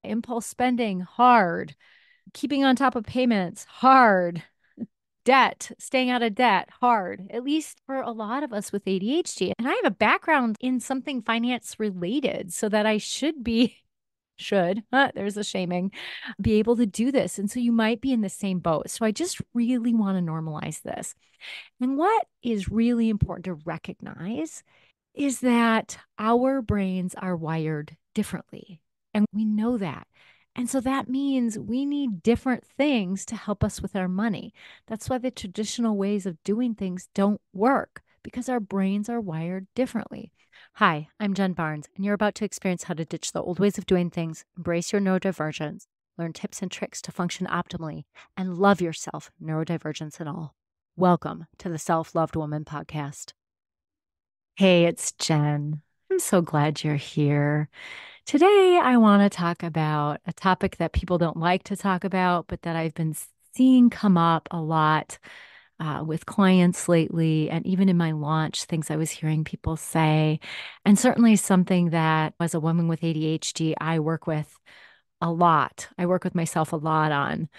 Impulse spending, hard. Keeping on top of payments, hard. Debt, staying out of debt, hard, at least for a lot of us with ADHD. And I have a background in something finance related, so that I should be, there's a shaming, be able to do this. And so you might be in the same boat. So I just really want to normalize this. And what is really important to recognize is that our brains are wired differently. And we know that. And so that means we need different things to help us with our money. That's why the traditional ways of doing things don't work, because our brains are wired differently. Hi, I'm Jen Barnes, and you're about to experience how to ditch the old ways of doing things, embrace your neurodivergence, learn tips and tricks to function optimally, and love yourself, neurodivergence and all. Welcome to the Self-Loved Woman podcast. Hey, it's Jen. I'm so glad you're here. Today, I want to talk about a topic that people don't like to talk about, but that I've been seeing come up a lot with clients lately, and even in my launch, things I was hearing people say, and certainly something that, as a woman with ADHD, I work with a lot. I work with myself a lot on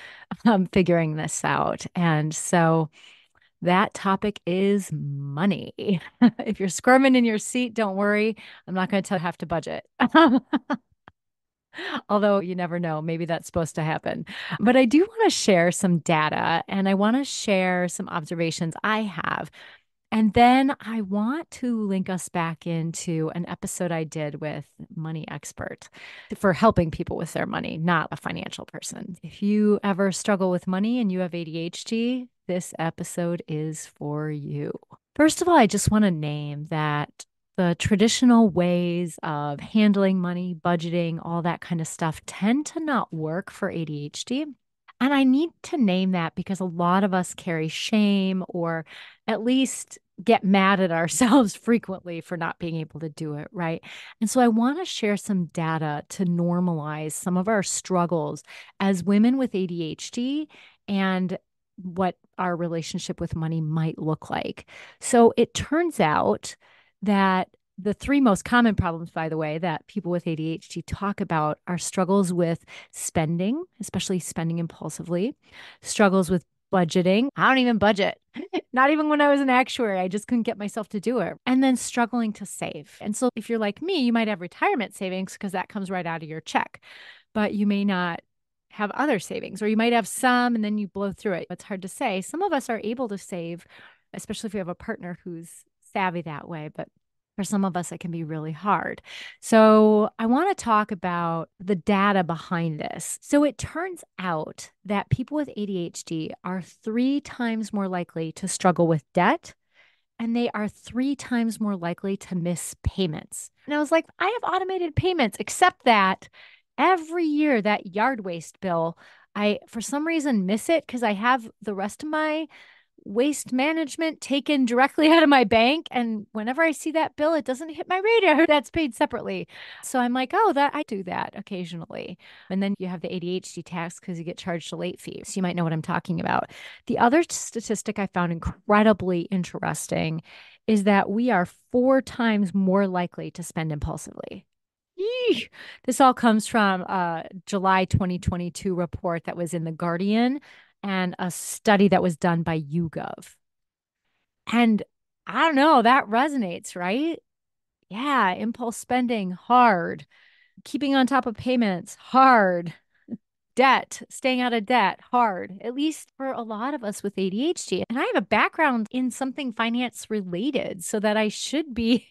figuring this out. And so, that topic is money. If you're squirming in your seat, don't worry. I'm not going to tell you have to budget. Although you never know, maybe that's supposed to happen. But I do want to share some data, and I want to share some observations I have. And then I want to link us back into an episode I did with Money Expert for helping people with their money, not a financial person. If you ever struggle with money and you have ADHD, this episode is for you. First of all, I just want to name that the traditional ways of handling money, budgeting, all that kind of stuff tend to not work for ADHD. And I need to name that because a lot of us carry shame, or at least get mad at ourselves frequently for not being able to do it, right? And so I want to share some data to normalize some of our struggles as women with ADHD and what our relationship with money might look like. So it turns out that the three most common problems, by the way, that people with ADHD talk about are struggles with spending, especially spending impulsively, struggles with budgeting. I don't even budget. Not even when I was an actuary, I just couldn't get myself to do it. And then struggling to save. And so if you're like me, you might have retirement savings because that comes right out of your check, but you may not have other savings, or you might have some and then you blow through it. It's hard to say. Some of us are able to save, especially if we have a partner who's savvy that way, but for some of us, it can be really hard. So I want to talk about the data behind this. So it turns out that people with ADHD are 3 times more likely to struggle with debt, and they are 3 times more likely to miss payments. And I was like, I have automated payments, except that every year that yard waste bill, I, for some reason, miss it because I have the rest of my waste management taken directly out of my bank. And whenever I see that bill, it doesn't hit my radar. That's paid separately. So I'm like, oh, that I do that occasionally. And then you have the ADHD tax because you get charged a late fee. So you might know what I'm talking about. The other statistic I found incredibly interesting is that we are 4 times more likely to spend impulsively. Eesh. This all comes from a July 2022 report that was in The Guardian and a study that was done by YouGov. And I don't know, that resonates, right? Yeah, impulse spending, hard. Keeping on top of payments, hard. Debt, staying out of debt, hard, at least for a lot of us with ADHD. And I have a background in something finance related, so that I should be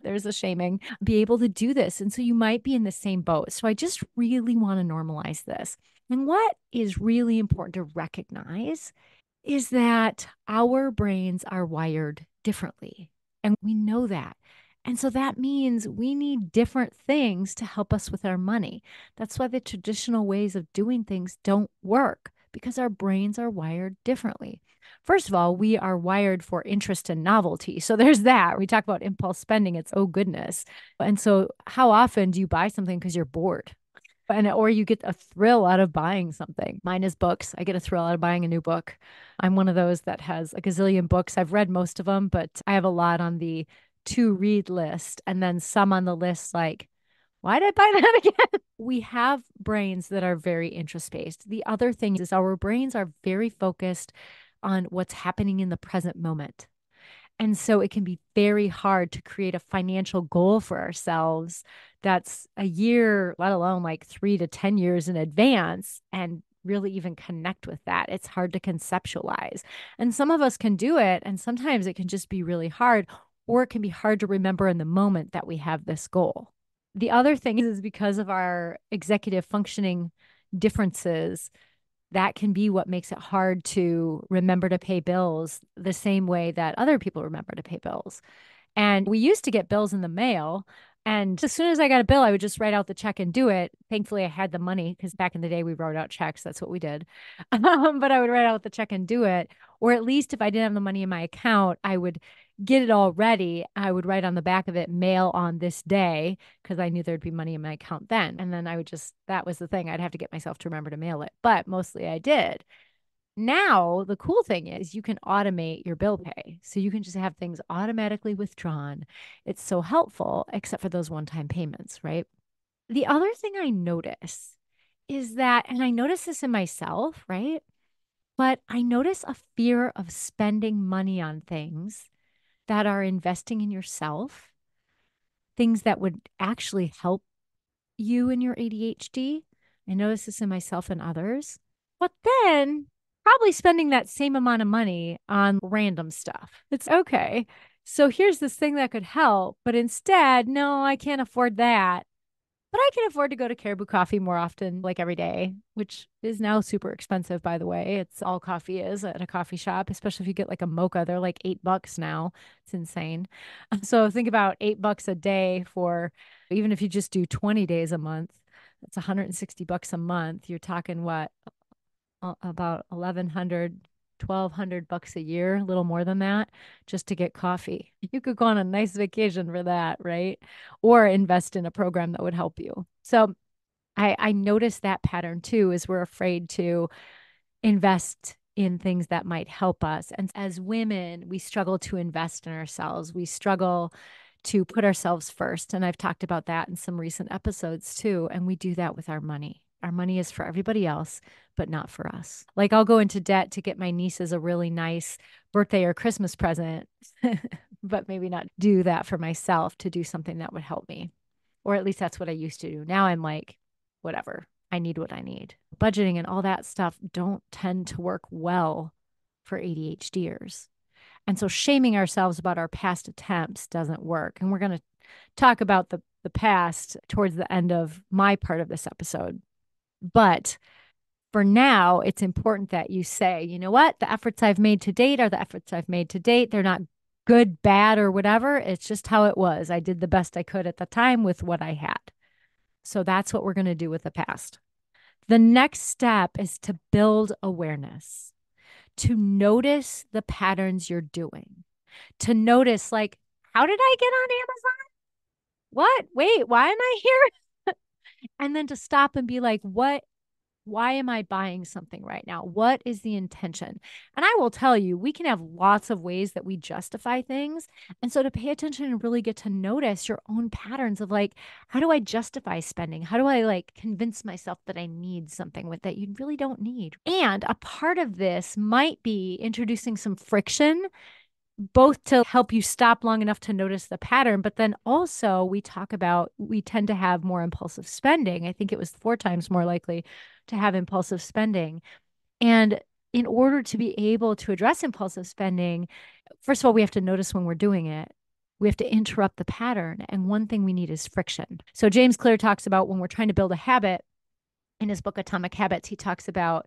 there's a shaming, be able to do this. And so you might be in the same boat. So I just really want to normalize this. And what is really important to recognize is that our brains are wired differently. And we know that. And so that means we need different things to help us with our money. That's why the traditional ways of doing things don't work, because our brains are wired differently. First of all, we are wired for interest and novelty. So there's that. We talk about impulse spending. It's, oh goodness. And so how often do you buy something because you're bored? And or you get a thrill out of buying something. Mine is books. I get a thrill out of buying a new book. I'm one of those that has a gazillion books. I've read most of them, but I have a lot on the to read list, and then some on the list like Why did I buy that again? We have brains that are very interest based. The other thing is our brains are very focused on what's happening in the present moment. And so it can be very hard to create a financial goal for ourselves that's a year, let alone like 3 to 10 years in advance, and really even connect with that. It's hard to conceptualize. And some of us can do it, and sometimes it can just be really hard, or it can be hard to remember in the moment that we have this goal. The other thing is because of our executive functioning differences, that can be what makes it hard to remember to pay bills the same way that other people remember to pay bills. And we used to get bills in the mail. And as soon as I got a bill, I would just write out the check and do it. Thankfully, I had the money because back in the day, we wrote out checks. That's what we did. But I would write out the check and do it. Or at least if I didn't have the money in my account, I would get it all ready. I would write on the back of it, mail on this day, because I knew there'd be money in my account then. And then I would just, that was the thing. I'd have to get myself to remember to mail it. But mostly I did. Now, the cool thing is you can automate your bill pay. So you can just have things automatically withdrawn. It's so helpful, except for those one time payments, right? The other thing I notice is that, and I notice this in myself, right? But I notice a fear of spending money on things that are investing in yourself, things that would actually help you in your ADHD. I notice this in myself and others. But then probably spending that same amount of money on random stuff. It's okay. So here's this thing that could help, but instead, no, I can't afford that. But I can afford to go to Caribou Coffee more often, like every day, which is now super expensive, by the way. It's all coffee is at a coffee shop, especially if you get like a mocha. They're like $8 now. It's insane. So think about $8 a day for even if you just do 20 days a month, that's $160 a month. You're talking what, about 1,100, 1,200 bucks a year, a little more than that, just to get coffee. You could go on a nice vacation for that, right? Or invest in a program that would help you. So I noticed that pattern too, is we're afraid to invest in things that might help us. And as women, we struggle to invest in ourselves. We struggle to put ourselves first. And I've talked about that in some recent episodes too. And we do that with our money. Our money is for everybody else, but not for us. Like I'll go into debt to get my nieces a really nice birthday or Christmas present, but maybe not do that for myself to do something that would help me. Or at least that's what I used to do. Now I'm like, whatever. I need what I need. Budgeting and all that stuff don't tend to work well for ADHDers. And so shaming ourselves about our past attempts doesn't work. And we're going to talk about the past towards the end of my part of this episode. But for now, it's important that you say, you know what? The efforts I've made to date are the efforts I've made to date. They're not good, bad, or whatever. It's just how it was. I did the best I could at the time with what I had. So that's what we're going to do with the past. The next step is to build awareness, to notice the patterns you're doing, to notice, like, how did I get on Amazon? What? Wait, why am I here? And then to stop and be like, why am I buying something right now? What is the intention? And I will tell you, we can have lots of ways that we justify things. And so to pay attention and really get to notice your own patterns of like, how do I justify spending? How do I like convince myself that I need something with that you really don't need? And a part of this might be introducing some friction, both to help you stop long enough to notice the pattern, but then also we talk about we tend to have more impulsive spending. I think it was 4 times more likely to have impulsive spending. And in order to be able to address impulsive spending, first of all, we have to notice when we're doing it. We have to interrupt the pattern. And one thing we need is friction. So James Clear talks about when we're trying to build a habit in his book, Atomic Habits, he talks about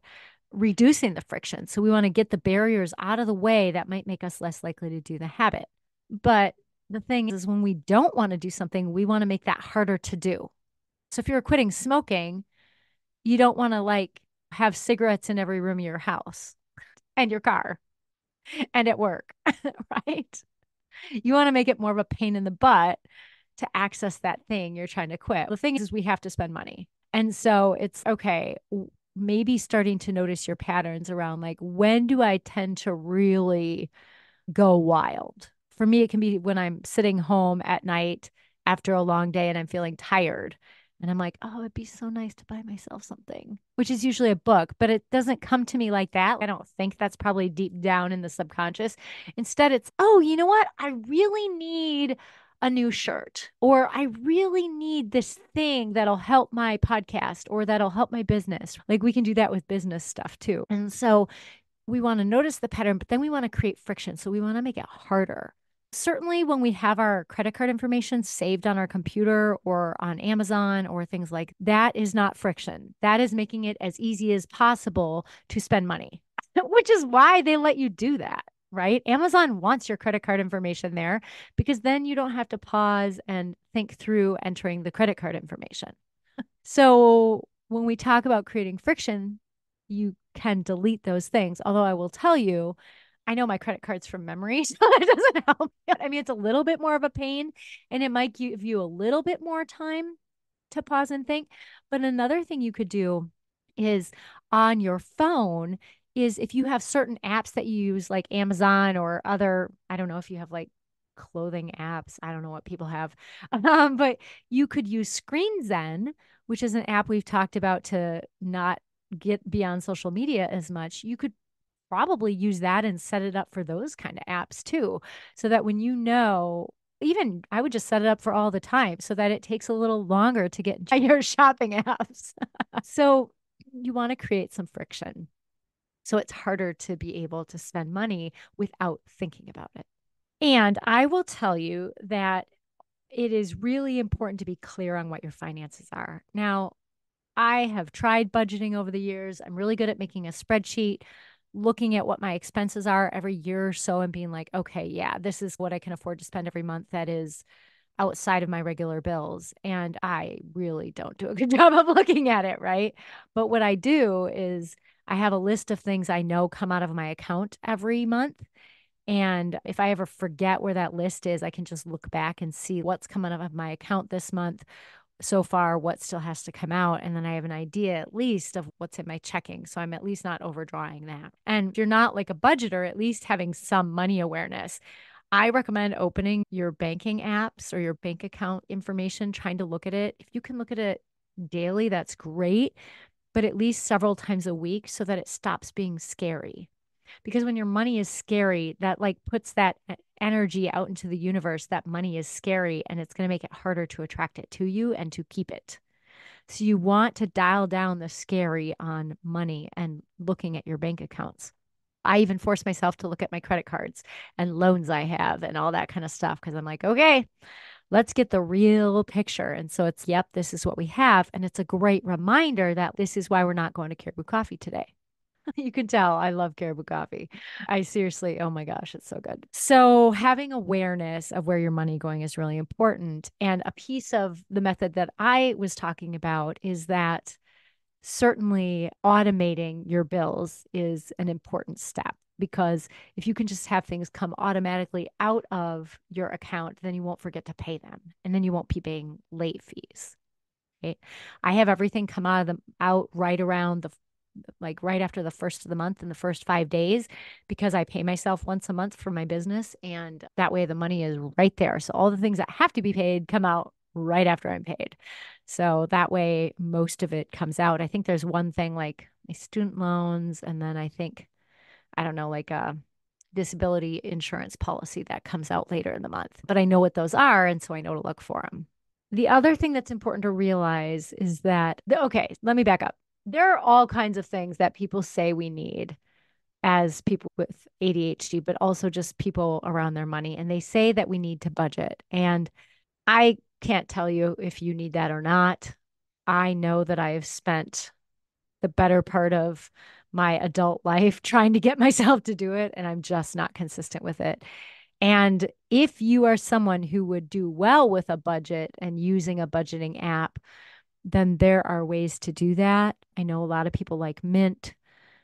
reducing the friction. So we want to get the barriers out of the way that might make us less likely to do the habit. But the thing is, when we don't want to do something, we want to make that harder to do. So if you're quitting smoking, you don't want to like have cigarettes in every room of your house and your car and at work, right? You want to make it more of a pain in the butt to access that thing you're trying to quit. The thing is we have to spend money. And so it's okay, maybe starting to notice your patterns around like, when do I tend to really go wild? For me, it can be when I'm sitting home at night after a long day and I'm feeling tired. And I'm like, oh, it'd be so nice to buy myself something, which is usually a book, but it doesn't come to me like that. I don't think that's probably deep down in the subconscious. Instead, it's, oh, you know what? I really need a new shirt, or I really need this thing that'll help my podcast or that'll help my business. Like we can do that with business stuff too. And so we want to notice the pattern, but then we want to create friction. So we want to make it harder. Certainly, when we have our credit card information saved on our computer or on Amazon or things like that, is not friction. That is making it as easy as possible to spend money, which is why they let you do that, right? Amazon wants your credit card information there because then you don't have to pause and think through entering the credit card information. So when we talk about creating friction, you can delete those things. Although I will tell you, I know my credit cards from memory, so that doesn't help. I mean, it's a little bit more of a pain and it might give you a little bit more time to pause and think. But another thing you could do is on your phone is if you have certain apps that you use, like Amazon or other, I don't know if you have like clothing apps. I don't know what people have. But you could use Screen Zen, which is an app we've talked about to not get beyond social media as much. You could probably use that and set it up for those kind of apps too. So that when you know, even I would just set it up for all the time so that it takes a little longer to get into your shopping apps. So you want to create some friction. So it's harder to be able to spend money without thinking about it. And I will tell you that it is really important to be clear on what your finances are. Now, I have tried budgeting over the years. I'm really good at making a spreadsheet, looking at what my expenses are every year or so and being like, okay, yeah, this is what I can afford to spend every month that is outside of my regular bills. And I really don't do a good job of looking at it, right? But what I do is I have a list of things I know come out of my account every month. And if I ever forget where that list is, I can just look back and see what's coming out of my account this month so far, what still has to come out. And then I have an idea at least of what's in my checking. So I'm at least not overdrawing that. And if you're not like a budgeter, at least having some money awareness. I recommend opening your banking apps or your bank account information, trying to look at it. If you can look at it daily, that's great, but at least several times a week so that it stops being scary. Because when your money is scary, that like puts that energy out into the universe that money is scary and it's going to make it harder to attract it to you and to keep it. So you want to dial down the scary on money and looking at your bank accounts. I even force myself to look at my credit cards and loans I have and all that kind of stuff because I'm like, okay, let's get the real picture. And so it's, yep, this is what we have. And it's a great reminder that this is why we're not going to Caribou Coffee today. You can tell I love Caribou Coffee. I seriously, oh my gosh, it's so good. So having awareness of where your money going is really important. And a piece of the method that I was talking about is that certainly automating your bills is an important step because if you can just have things come automatically out of your account, then you won't forget to pay them and then you won't be paying late fees. Right? I have everything come out right around the like right after the first of the month in the first 5 days because I pay myself once a month for my business. And that way the money is right there. So all the things that have to be paid come out right after I'm paid. So that way most of it comes out. I think there's one thing like my student loans. And then I think, I don't know, like a disability insurance policy that comes out later in the month. But I know what those are. And so I know to look for them. The other thing that's important to realize is that, okay, let me back up. There are all kinds of things that people say we need as people with ADHD, but also just people around their money. And they say that we need to budget. And I can't tell you if you need that or not. I know that I have spent the better part of my adult life trying to get myself to do it, and I'm just not consistent with it. And if you are someone who would do well with a budget and using a budgeting app, then there are ways to do that. I know a lot of people like Mint.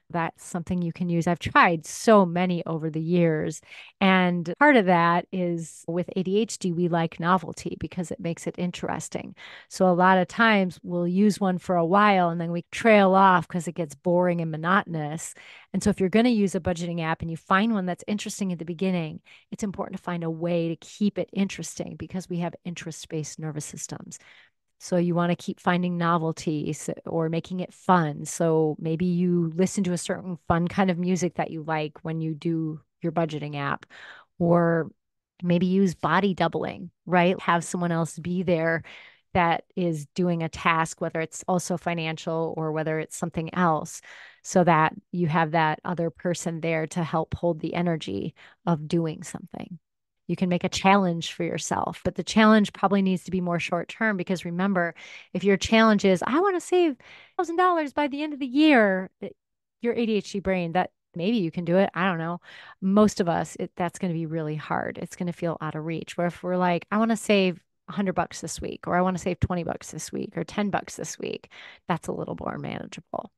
That's something you can use. I've tried so many over the years. And part of that is with ADHD, we like novelty because it makes it interesting. So a lot of times we'll use one for a while and then we trail off because it gets boring and monotonous. And so if you're going to use a budgeting app and you find one that's interesting at the beginning, it's important to find a way to keep it interesting because we have interest-based nervous systems. So you want to keep finding novelties or making it fun. So maybe you listen to a certain fun kind of music that you like when you do your budgeting app, or maybe use body doubling, right? Have someone else be there that is doing a task, whether it's also financial or whether it's something else, so that you have that other person there to help hold the energy of doing something. You can make a challenge for yourself, but the challenge probably needs to be more short term because remember, if your challenge is, I want to save $1,000 by the end of the year, your ADHD brain, that maybe you can do it. I don't know. Most of us, that's going to be really hard. It's going to feel out of reach. Where if we're like, I want to save $100 this week, or I want to save $20 this week, or $10 this week, that's a little more manageable.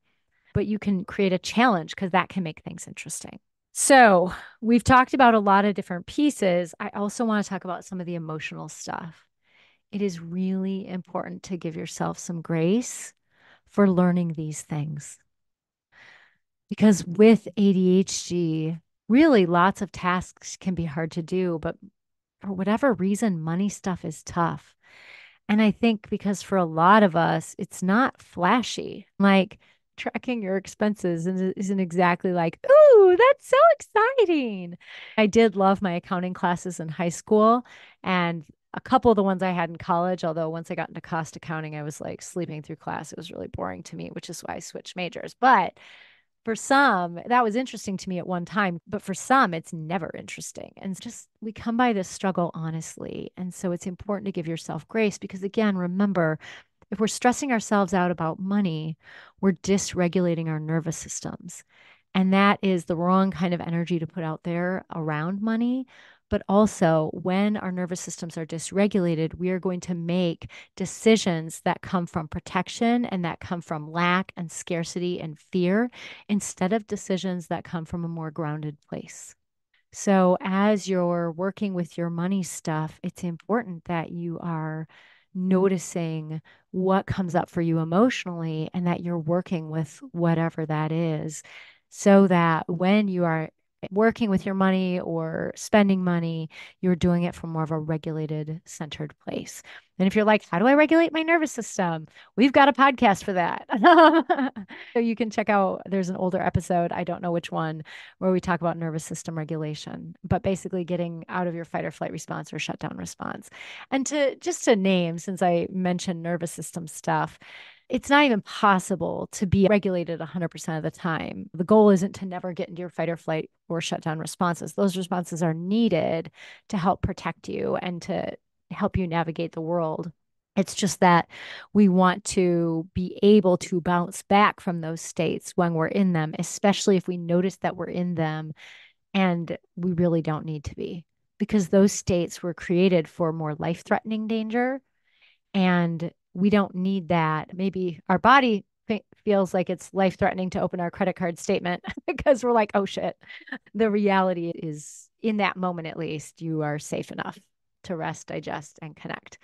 But you can create a challenge because that can make things interesting. So, we've talked about a lot of different pieces. I also want to talk about some of the emotional stuff. It is really important to give yourself some grace for learning these things because with ADHD, really lots of tasks can be hard to do, but for whatever reason, money stuff is tough. And I think because for a lot of us, it's not flashy. Like tracking your expenses isn't exactly like, ooh, that's so exciting. I did love my accounting classes in high school and a couple of the ones I had in college, although once I got into cost accounting, I was like sleeping through class. It was really boring to me, which is why I switched majors. But for some, that was interesting to me at one time, but for some, it's never interesting. And just we come by this struggle honestly. And so it's important to give yourself grace because, again, remember, if we're stressing ourselves out about money, we're dysregulating our nervous systems. And that is the wrong kind of energy to put out there around money. But also, when our nervous systems are dysregulated, we are going to make decisions that come from protection and that come from lack and scarcity and fear instead of decisions that come from a more grounded place. So, as you're working with your money stuff, it's important that you are noticing what comes up for you emotionally and that you're working with whatever that is so that when you are working with your money or spending money, you're doing it from more of a regulated, centered place. And if you're like, how do I regulate my nervous system? We've got a podcast for that. So you can check out, there's an older episode, I don't know which one, where we talk about nervous system regulation, but basically getting out of your fight or flight response or shutdown response. And to just to name, since I mentioned nervous system stuff, it's not even possible to be regulated 100% of the time. The goal isn't to never get into your fight or flight or shutdown responses. Those responses are needed to help protect you and to help you navigate the world. It's just that we want to be able to bounce back from those states when we're in them, especially if we notice that we're in them and we really don't need to be, because those states were created for more life threatening danger. And we don't need that. Maybe our body feels like it's life threatening to open our credit card statement because we're like, oh shit. The reality is, in that moment, at least, you are safe enough to rest, digest, and connect.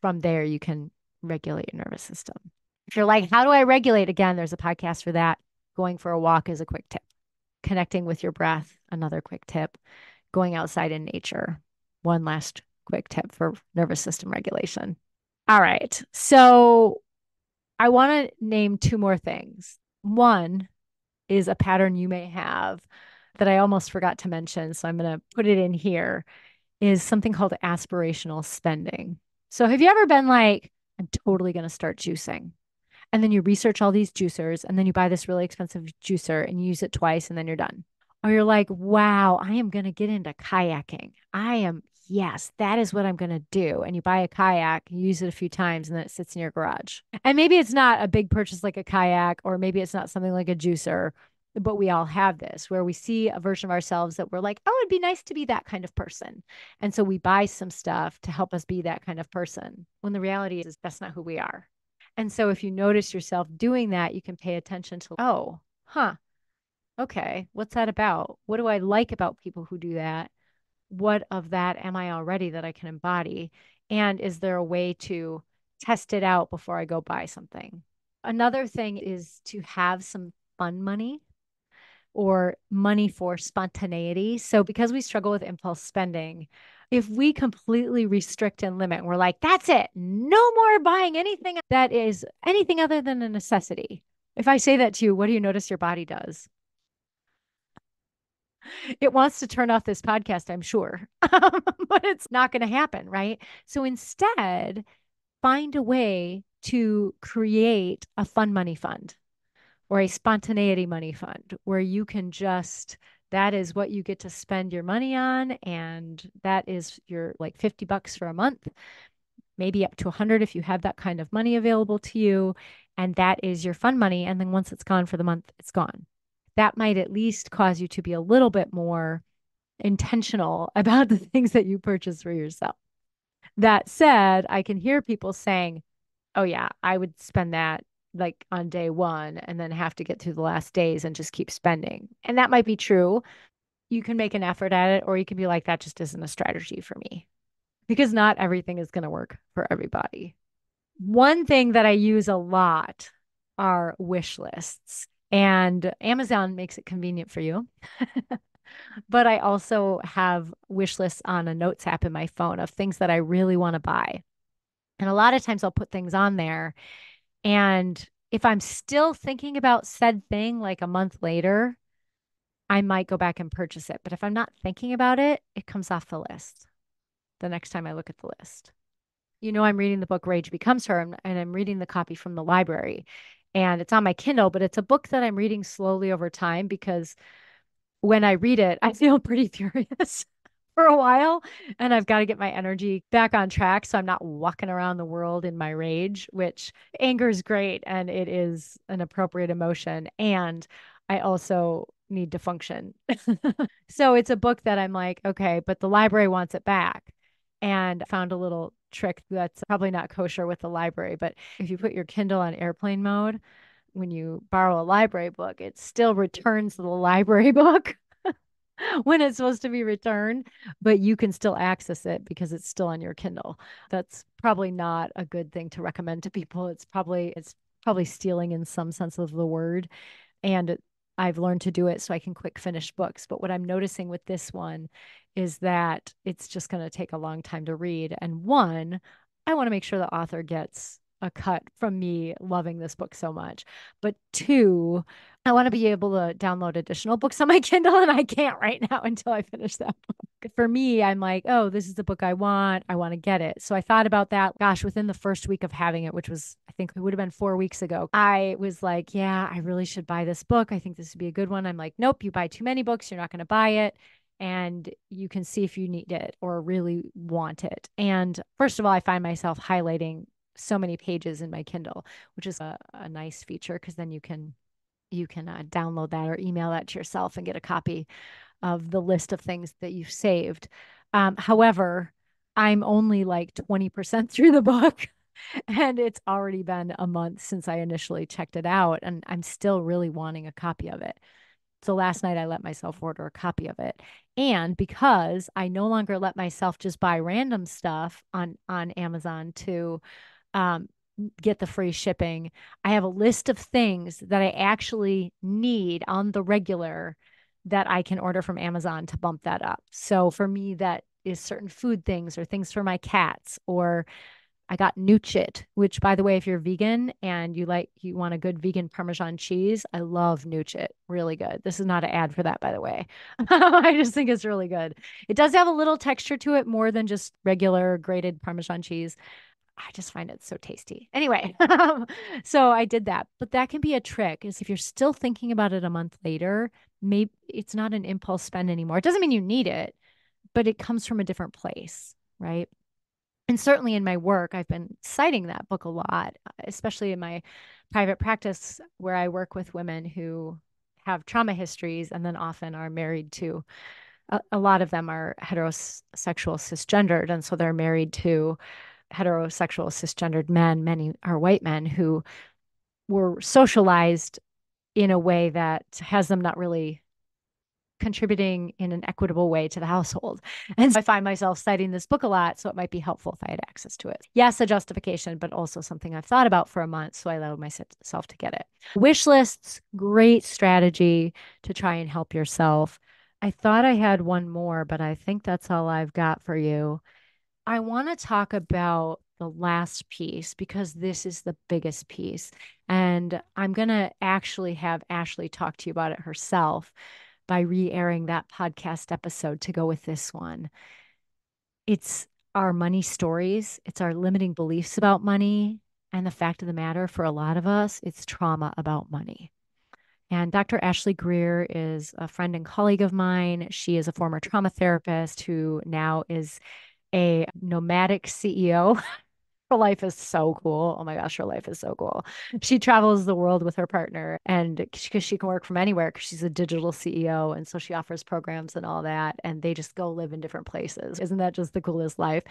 From there, you can regulate your nervous system. If you're like, how do I regulate? Again, there's a podcast for that. Going for a walk is a quick tip. Connecting with your breath, another quick tip. Going outside in nature, one last quick tip for nervous system regulation. All right. So I want to name two more things. One is a pattern you may have that I almost forgot to mention. So I'm going to put it in here is something called aspirational spending. So have you ever been like, I'm totally going to start juicing? And then you research all these juicers and then you buy this really expensive juicer and you use it twice and then you're done. Or you're like, wow, I am going to get into kayaking. Yes, that is what I'm going to do. And you buy a kayak, you use it a few times, and then it sits in your garage. And maybe it's not a big purchase like a kayak, or maybe it's not something like a juicer, but we all have this where we see a version of ourselves that we're like, oh, it'd be nice to be that kind of person. And so we buy some stuff to help us be that kind of person. When the reality is that's not who we are. And so if you notice yourself doing that, you can pay attention to, oh, huh, okay, what's that about? What do I like about people who do that? What of that am I already that I can embody? And is there a way to test it out before I go buy something? Another thing is to have some fun money or money for spontaneity. So, because we struggle with impulse spending, If we completely restrict and limit, we're like, that's it, no more buying anything that is anything other than a necessity. If I say that to you, what do you notice your body does? It wants to turn off this podcast, I'm sure, but it's not going to happen, right? So instead, find a way to create a fun money fund or a spontaneity money fund where you can just that is what you get to spend your money on, and that is your like $50 for a month, maybe up to 100 if you have that kind of money available to you, and that is your fun money, and then once it's gone for the month, it's gone. That might at least cause you to be a little bit more intentional about the things that you purchase for yourself. That said, I can hear people saying, oh, yeah, I would spend that like on day one and then have to get through the last days and just keep spending. And that might be true. You can make an effort at it, or you can be like, that just isn't a strategy for me because not everything is going to work for everybody. One thing that I use a lot are wish lists, and Amazon makes it convenient for you. But I also have wish lists on a notes app in my phone of things that I really want to buy. And a lot of times I'll put things on there. And if I'm still thinking about said thing like a month later, I might go back and purchase it. But if I'm not thinking about it, it comes off the list the next time I look at the list. I'm reading the book Rage Becomes Her, and I'm reading the copy from the library. And it's on my Kindle, but it's a book that I'm reading slowly over time because when I read it, I feel pretty furious for a while, and I've got to get my energy back on track so I'm not walking around the world in my rage, which anger is great and it is an appropriate emotion. And I also need to function. So it's a book that I'm like, okay, but the library wants it back. And I found a little trick that's probably not kosher with the library, but if you put your Kindle on airplane mode, when you borrow a library book, it still returns the library book when it's supposed to be returned, but you can still access it because it's still on your Kindle. That's probably not a good thing to recommend to people. It's probably stealing in some sense of the word, and I've learned to do it so I can quick finish books. But what I'm noticing with this one is that it's just going to take a long time to read. And one, I want to make sure the author gets a cut from me loving this book so much. But two, I want to be able to download additional books on my Kindle, and I can't right now until I finish that book. For me, I'm like, oh, this is the book I want. I want to get it. So I thought about that. Gosh, within the first week of having it, which was, I think it would have been 4 weeks ago, I was like, yeah, I really should buy this book. I think this would be a good one. I'm like, nope, you buy too many books, you're not going to buy it. And you can see if you need it or really want it. And first of all, I find myself highlighting so many pages in my Kindle, which is a nice feature because then you can download that or email that to yourself and get a copy of the list of things that you've saved. However, I'm only like 20% through the book, and it's already been a month since I initially checked it out, and I'm still really wanting a copy of it. So last night I let myself order a copy of it. And because I no longer let myself just buy random stuff on Amazon to um, get the free shipping, I have a list of things that I actually need on the regular that I can order from Amazon to bump that up. So for me, that is certain food things or things for my cats, or I got Nugget, which by the way, if you're vegan and you want a good vegan Parmesan cheese, I love Nugget. Really good. This is not an ad for that, by the way. I just think it's really good. It does have a little texture to it more than just regular grated Parmesan cheese. I just find it so tasty. Anyway, so I did that. But that can be a trick is if you're still thinking about it a month later, maybe it's not an impulse spend anymore. It doesn't mean you need it, but it comes from a different place, right? And certainly in my work, I've been citing that book a lot, especially in my private practice where I work with women who have trauma histories and then often are married to a lot of them are heterosexual cisgendered. And so they're married to heterosexual cisgendered men. Many are white men who were socialized in a way that has them not really contributing in an equitable way to the household. And so I find myself citing this book a lot, so it might be helpful if I had access to it. Yes, a justification, but also something I've thought about for a month, so I allowed myself to get it. Wish lists, great strategy to try and help yourself. I thought I had one more, but I think that's all I've got for you. I want to talk about the last piece because this is the biggest piece. And I'm going to actually have Ashlee talk to you about it herself by re airing that podcast episode to go with this one. It's our money stories, it's our limiting beliefs about money. And the fact of the matter, for a lot of us, it's trauma about money. And Dr. Ashlee Geer is a friend and colleague of mine. She is a former trauma therapist who now is a nomadic CEO. Her life is so cool. Oh my gosh, her life is so cool. She travels the world with her partner and because she can work from anywhere because she's a digital CEO. And so she offers programs and all that. And they just go live in different places. Isn't that just the coolest life?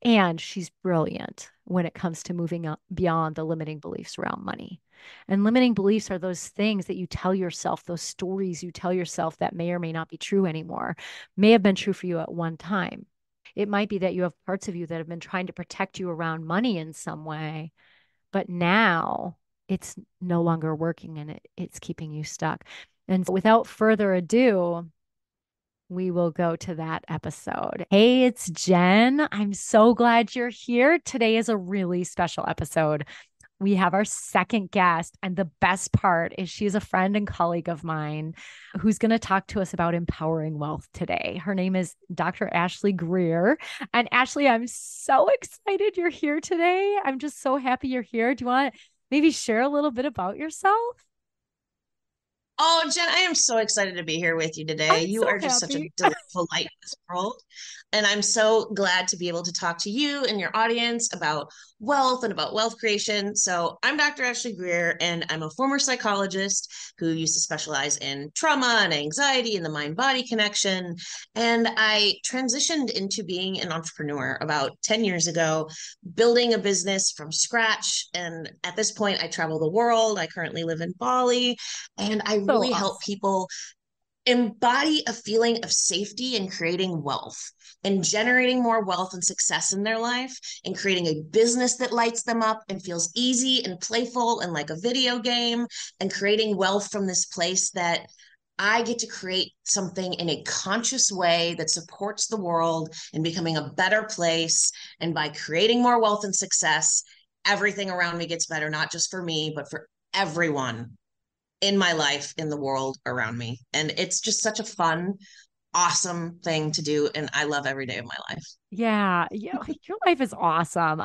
And she's brilliant when it comes to moving up beyond the limiting beliefs around money. And limiting beliefs are those things that you tell yourself, those stories you tell yourself that may or may not be true anymore, may have been true for you at one time. It might be that you have parts of you that have been trying to protect you around money in some way, but now it's no longer working and it's keeping you stuck. And without further ado, we will go to that episode. Hey, it's Jen. I'm so glad you're here. Today is a really special episode. We have our second guest, and the best part is she's a friend and colleague of mine who's going to talk to us about empowering wealth today. Her name is Dr. Ashlee Geer. And Ashlee, I'm so excited you're here today. I'm just so happy you're here. Do you want to maybe share a little bit about yourself? Oh, Jen, I am so excited to be here with you today. I'm You so are just such a happy. delightful light in this world. And I'm so glad to be able to talk to you and your audience about wealth and about wealth creation. So, I'm Dr. Ashlee Geer, and I'm a former psychologist who used to specialize in trauma and anxiety and the mind body connection. And I transitioned into being an entrepreneur about 10 years ago, building a business from scratch. And at this point, I travel the world. I currently live in Bali and I So really help awesome. people embody a feeling of safety and creating wealth and generating more wealth and success in their life and creating a business that lights them up and feels easy and playful and like a video game and creating wealth from this place that I get to create something in a conscious way that supports the world and becoming a better place. And by creating more wealth and success, everything around me gets better, not just for me, but for everyone in my life, in the world around me. And it's just such a fun, awesome thing to do. And I love every day of my life. Yeah, your life is awesome.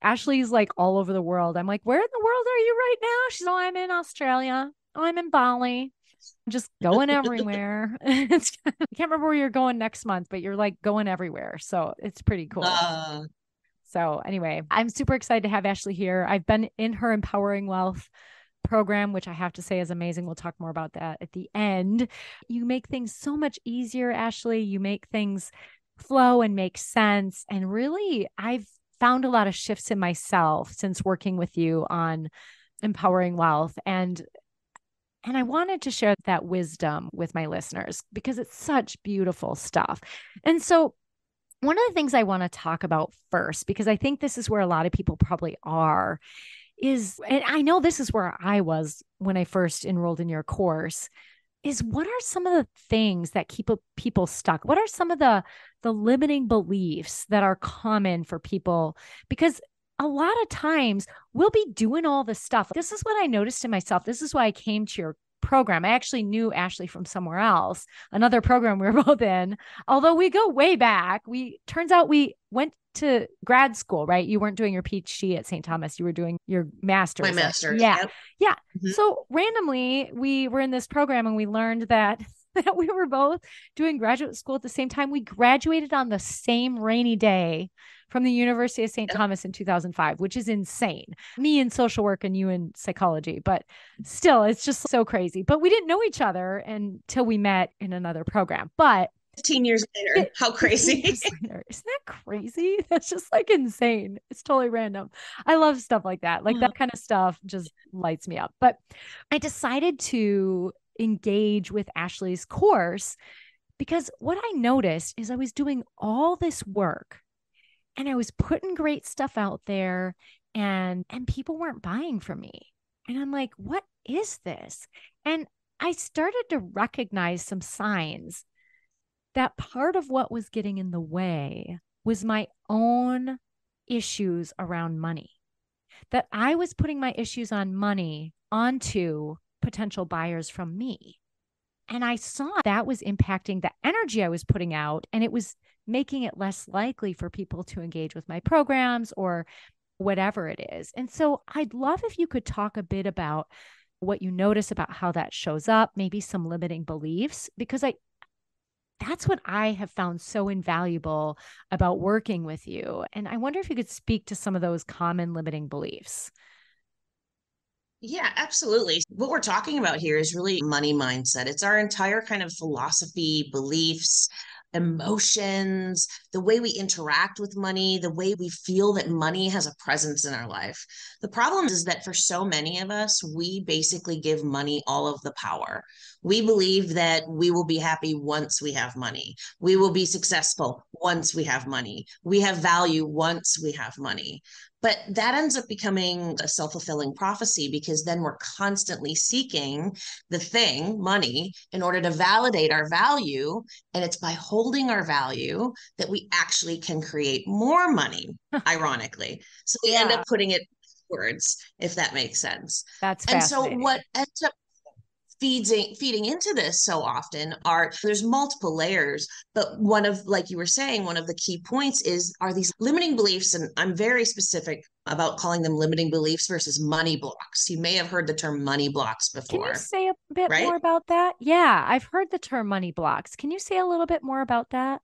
Ashley's like all over the world. I'm like, where in the world are you right now? She's, oh, I'm in Australia. Oh, I'm in Bali. I'm just going everywhere. I can't remember where you're going next month, but you're like going everywhere. So it's pretty cool. Uh, So anyway, I'm super excited to have Ashlee here. I've been in her Empowering Wealth program, which I have to say is amazing. We'll talk more about that at the end. You make things so much easier, Ashlee. You make things flow and make sense. And really, I've found a lot of shifts in myself since working with you on empowering wealth. And I wanted to share that wisdom with my listeners because it's such beautiful stuff. And so one of the things I want to talk about first, because I think this is where a lot of people probably are, is, and I know this is where I was when I first enrolled in your course, is what are some of the things that keep people stuck? What are some of the limiting beliefs that are common for people? Because a lot of times we'll be doing all this stuff. This is what I noticed in myself. This is why I came to your program. I actually knew Ashlee from somewhere else, another program we were both in. Although we go way back, we turns out we went to grad school, right? You weren't doing your PhD at St. Thomas. You were doing your my master's at, master's. yeah. Yep. Yeah. Mhm. So randomly, we were in this program and we learned that that we were both doing graduate school at the same time. We graduated on the same rainy day from the University of St. Yep. Thomas in 2005, which is insane. Me in social work and you in psychology, but still, it's just so crazy. But we didn't know each other until we met in another program. But 15 years later. How 15 crazy. years later. Isn't that crazy? That's just like insane. It's totally random. I love stuff like that. Like that kind of stuff just lights me up. But I decided to engage with Ashlee's course because what I noticed is I was doing all this work and I was putting great stuff out there and people weren't buying from me. And I'm like, what is this? And I started to recognize some signs that part of what was getting in the way was my own issues around money, that I was putting my issues on money onto potential buyers from me. And I saw that was impacting the energy I was putting out, and it was making it less likely for people to engage with my programs or whatever it is. And so I'd love if you could talk a bit about what you notice about how that shows up, maybe some limiting beliefs, because I that's what I have found so invaluable about working with you. And I wonder if you could speak to some of those common limiting beliefs. Yeah, absolutely. What we're talking about here is really money mindset. It's our entire kind of philosophy, beliefs, emotions, the way we interact with money, the way we feel that money has a presence in our life. The problem is that for so many of us, we basically give money all of the power. We believe that we will be happy once we have money. We will be successful once we have money. We have value once we have money. But that ends up becoming a self-fulfilling prophecy because then we're constantly seeking the thing, money, in order to validate our value. And it's by holding our value that we actually can create more money, ironically. So we end Yeah, up putting it words, if that makes sense. that's And so fascinating. what ends up feeding into this so often are there's multiple layers, but one of, like you were saying, one of the key points is are these limiting beliefs, and I'm very specific about calling them limiting beliefs versus money blocks. You may have heard the term money blocks Can you before, say a bit right? more about that? Yeah, I've heard the term money blocks. Can you say a little bit more about that?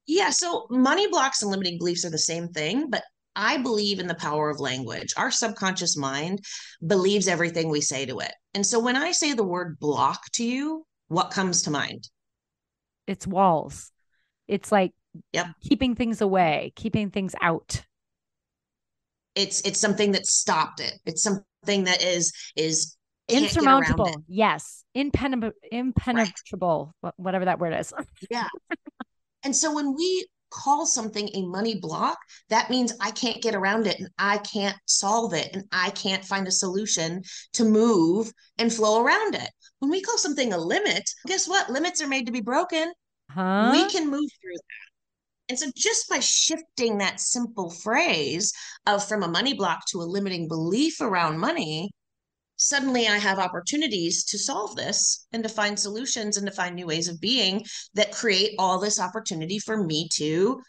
Yeah, so money blocks and limiting beliefs are the same thing, but I believe in the power of language. Our subconscious mind believes everything we say to it. And so when I say the word block to you, what comes to mind? It's walls. It's like Yep. keeping things away, keeping things out. It's something that stopped it. It's something that is can't get around it. Insurmountable. Yes. Right. Impenetrable, whatever that word is. Yeah. And so when we call something a money block, that means I can't get around it and I can't solve it and I can't find a solution to move and flow around it. When we call something a limit, guess what? Limits are made to be broken. We Huh? can move through that. And so just by shifting that simple phrase of from a money block to a limiting belief around money, suddenly I have opportunities to solve this and to find solutions and to find new ways of being that create all this opportunity for me to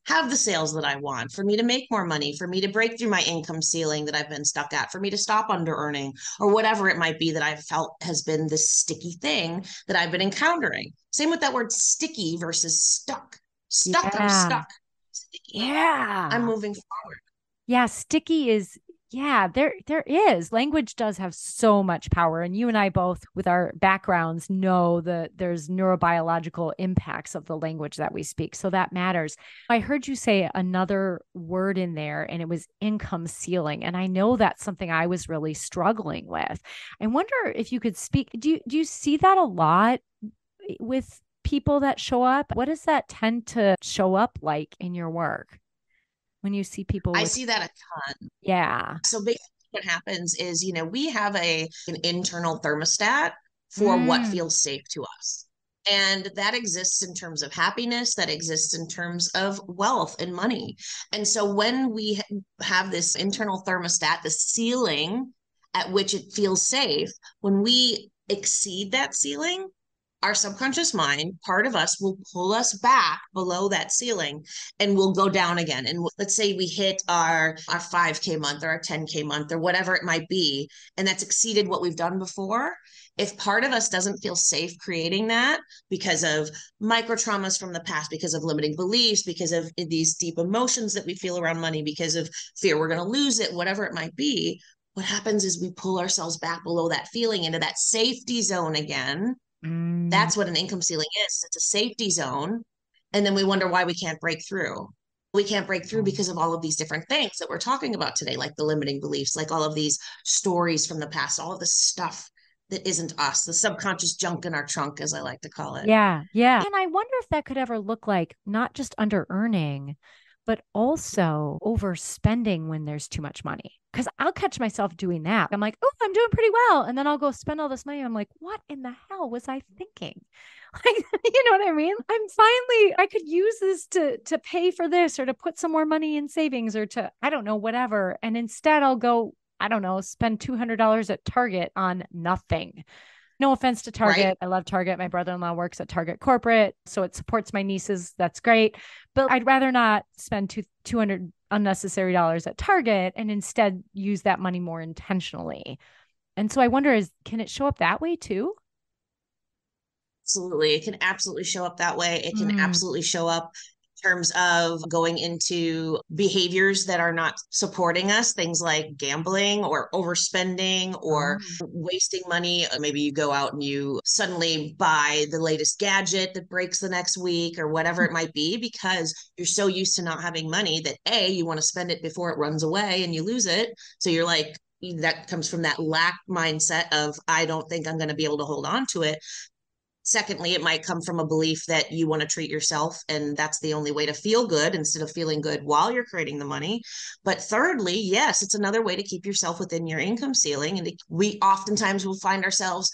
have the sales that I want, for me to make more money, for me to break through my income ceiling that I've been stuck at, for me to stop under earning, or whatever it might be that I've felt has been this sticky thing that I've been encountering. Same with that word sticky versus stuck. Stuck, I'm Yeah. stuck. Sticky, I'm Yeah. moving forward. Yeah, sticky is yeah, there is. Language does have so much power, and you and I both with our backgrounds know that there's neurobiological impacts of the language that we speak. So that matters. I heard you say another word in there and it was income ceiling, and I know that's something I was really struggling with. I wonder if you could speak do you see that a lot with people that show up? What does that tend to show up like in your work when you see people I with see that a ton. yeah. So basically what happens is, we have an internal thermostat for what Mm. feels safe to us. And that exists in terms of happiness, that exists in terms of wealth and money. And so when we have this internal thermostat, the ceiling at which it feels safe, when we exceed that ceiling, our subconscious mind, part of us will pull us back below that ceiling and we'll go down again. And let's say we hit our 5K month or our 10K month or whatever it might be, and that's exceeded what we've done before. If part of us doesn't feel safe creating that because of micro traumas from the past, because of limiting beliefs, because of these deep emotions that we feel around money, because of fear we're going to lose it, whatever it might be, what happens is we pull ourselves back below that feeling into that safety zone again. Mm. That's what an income ceiling is. It's a safety zone. And then we wonder why we can't break through. We can't break through because of all of these different things that we're talking about today, like the limiting beliefs, like all of these stories from the past, all of the stuff that isn't us, the subconscious junk in our trunk, as I like to call it. Yeah, yeah. And I wonder if that could ever look like not just under earning, but also overspending when there's too much money. Because I'll catch myself doing that. I'm like, oh, I'm doing pretty well. And then I'll go spend all this money. I'm like, what in the hell was I thinking? Like, you know what I mean? I could use this to pay for this or to put some more money in savings or to, I don't know, whatever. And instead I'll go, I don't know, spend $200 at Target on nothing. No offense to Right? Target. I love Target. My brother-in-law works at Target corporate, so it supports my nieces. That's great. But I'd rather not spend 200 unnecessary dollars at Target and instead use that money more intentionally. And so I wonder, can it show up that way too? Absolutely. It can absolutely show up that way. It can Mm. absolutely show up in terms of going into behaviors that are not supporting us, things like gambling or overspending or Oh, wasting money. Maybe you go out and you suddenly buy the latest gadget that breaks the next week or whatever it might be because you're so used to not having money that A, you want to spend it before it runs away and you lose it. So you're like, that comes from that lack mindset of, I don't think I'm going to be able to hold on to it. Secondly, it might come from a belief that you want to treat yourself and that's the only way to feel good instead of feeling good while you're creating the money. But thirdly, yes, it's another way to keep yourself within your income ceiling. And we oftentimes will find ourselves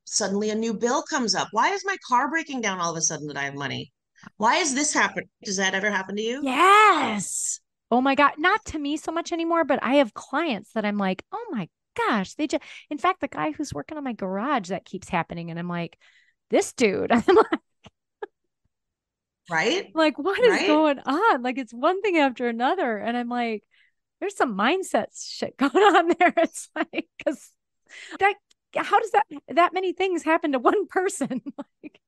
suddenly a new bill comes up. Why is my car breaking down all of a sudden that I have money? Why is this happen? Does that ever happen to you? yes. Oh my God. Not to me so much anymore, but I have clients that I'm like, oh my gosh, in fact, the guy who's working on my garage, that keeps happening. And I'm like, this dude, Right? like, what is Right? going on? Like, it's one thing after another. And I'm like, there's some mindset shit going on there. It's like, because that, how does that many things happen to one person? Like,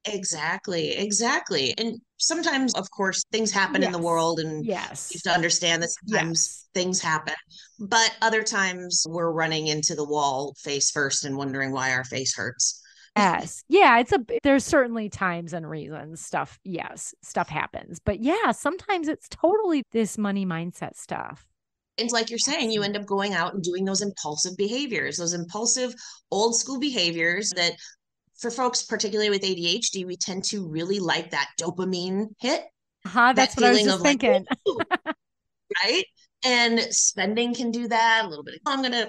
Exactly, exactly. And sometimes, of course, things happen in the yes, world, and you have yes, to understand that sometimes yes. things happen. But other times, we're running into the wall face first and wondering why our face hurts. Yes. Yeah, there's certainly times and reasons stuff. Yes, stuff happens. But yeah, sometimes it's totally this money mindset stuff. It's like you're saying, you end Fascinating. up going out and doing those impulsive behaviors, those impulsive old school behaviors that for folks, particularly with ADHD, we tend to really like that dopamine hit, That's that what I was feeling just of like, thinking. ooh, right? And spending can do that a little bit.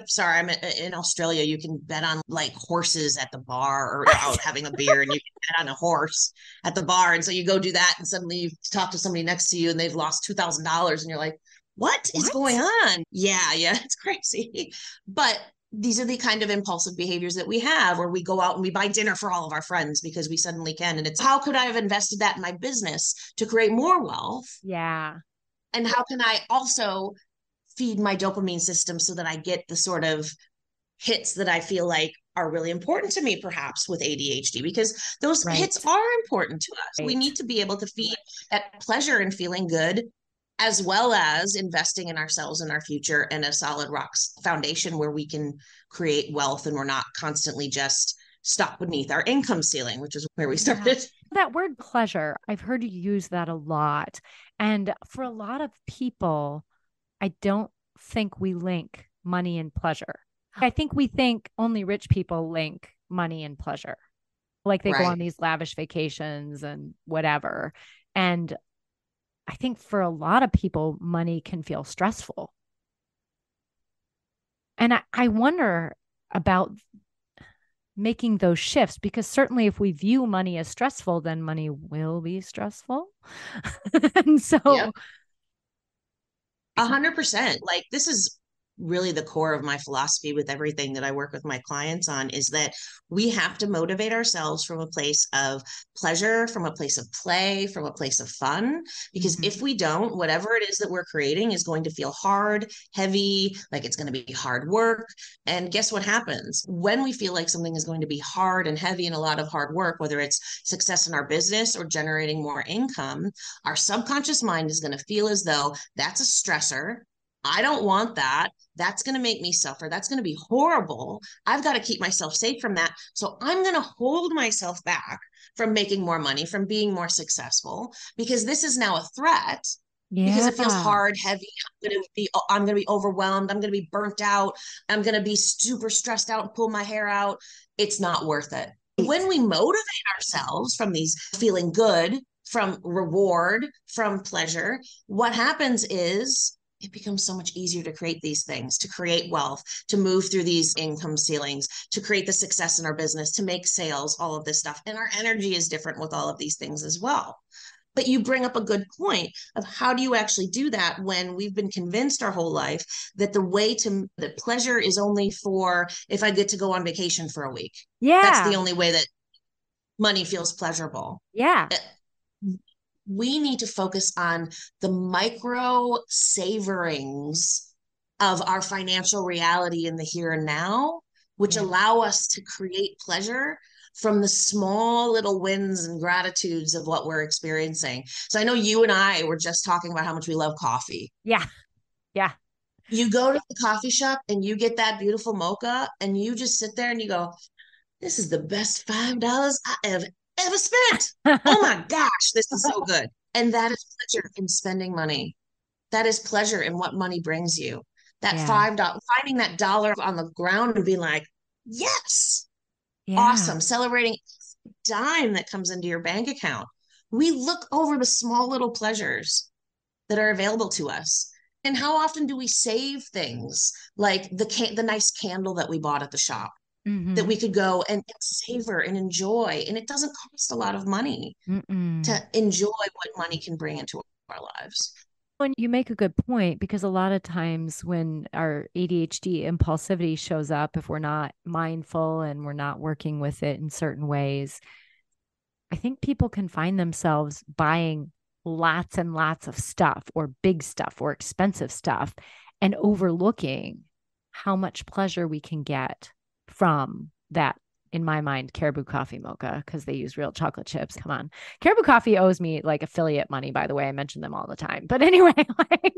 Sorry, I'm in Australia. You can bet on like horses at the bar or out having a beer and you can bet on a horse at the bar. And so you go do that and suddenly you talk to somebody next to you and they've lost $2,000 and you're like, what is going What? on? Yeah, yeah, it's crazy. But these are the kind of impulsive behaviors that we have where we go out and we buy dinner for all of our friends because we suddenly can. And it's how could I have invested that in my business to create more wealth? Yeah. And how can I also feed my dopamine system so that I get the sort of hits that I feel like are really important to me, perhaps with ADHD, because those hits Right. are important to us. We Right. need to be able to feed that pleasure and feeling good, as well as investing in ourselves and our future and a solid rocks foundation where we can create wealth and we're not constantly just stuck beneath our income ceiling, which is where we Yeah. started. That word pleasure, I've heard you use that a lot. And for a lot of people, I don't think we link money and pleasure. I think we think only rich people link money and pleasure. Like they go on Right. these lavish vacations and whatever. And I think for a lot of people, money can feel stressful. And I wonder about making those shifts because certainly if we view money as stressful, then money will be stressful. And Yep. so, 100%. Like this is really the core of my philosophy with everything that I work with my clients on is that we have to motivate ourselves from a place of pleasure, from a place of play, from a place of fun. Because if mhm. we don't, whatever it is that we're creating is going to feel hard, heavy, like it's going to be hard work. And guess what happens? When we feel like something is going to be hard and heavy and a lot of hard work, whether it's success in our business or generating more income, our subconscious mind is going to feel as though that's a stressor. I don't want that. That's going to make me suffer. That's going to be horrible. I've got to keep myself safe from that. So I'm going to hold myself back from making more money, from being more successful, because this is now a threat because it feels Yeah. hard, heavy. I'm going to be overwhelmed. I'm going to be burnt out. I'm going to be super stressed out and pull my hair out. It's not worth it. When Right. we motivate ourselves from these feeling good, from reward, from pleasure, what happens is it becomes so much easier to create these things, to create wealth, to move through these income ceilings, to create the success in our business, to make sales, all of this stuff. And our energy is different with all of these things as well. But you bring up a good point of how do you actually do that when we've been convinced our whole life that the way to that pleasure is only for if I get to go on vacation for a week. That's Yeah. the only way that money feels pleasurable. Yeah. Uh, We need to focus on the micro savorings of our financial reality in the here and now, which Yeah. allow us to create pleasure from the small little wins and gratitudes of what we're experiencing. So I know you and I were just talking about how much we love coffee. Yeah. Yeah. You go to the coffee shop and you get that beautiful mocha and you just sit there and you go, this is the best $5 I have ever spent. Oh my gosh, this is so good. And that is pleasure in spending money. That is pleasure in what money brings you. That Yeah. $5, finding that dollar on the ground and being like, yes, Yeah. awesome. Celebrating every dime that comes into your bank account. We look over the small little pleasures that are available to us. And how often do we save things like the nice candle that we bought at the shop that Mm-hmm. we could go and savor and enjoy? And it doesn't cost a lot of money Mm-mm. to enjoy what money can bring into our lives. And you make a good point because a lot of times when our ADHD impulsivity shows up, if we're not mindful and we're not working with it in certain ways, I think people can find themselves buying lots and lots of stuff or big stuff or expensive stuff and overlooking how much pleasure we can get from that. In my mind, Caribou Coffee Mocha, because they use real chocolate chips. Come on. Caribou Coffee owes me like affiliate money, by the way. I mention them all the time. But anyway, like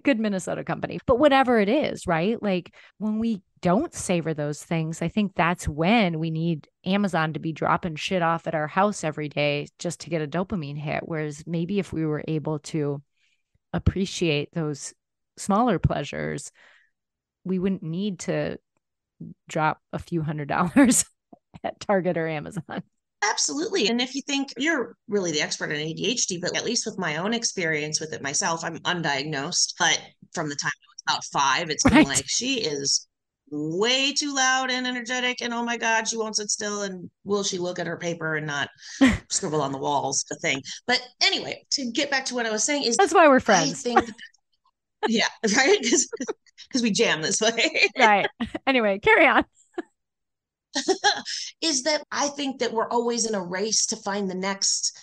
good Minnesota company. But whatever it is, right? Like when we don't savor those things, I think that's when we need Amazon to be dropping shit off at our house every day just to get a dopamine hit. Whereas maybe if we were able to appreciate those smaller pleasures, we wouldn't need to drop a few $100s at Target or Amazon. Absolutely. And if you think you're really the expert in ADHD, but at least with my own experience with it myself, I'm undiagnosed. But from the time I was about 5, it's been Right. like she is way too loud and energetic. And oh my God, she won't sit still. And will she look at her paper and not scribble on the walls? The thing. But anyway, to get back to what I was saying is, That's why we're I friends. think, yeah, right? Because we jam this way. Right. Anyway, carry on. Is that I think that we're always in a race to find the next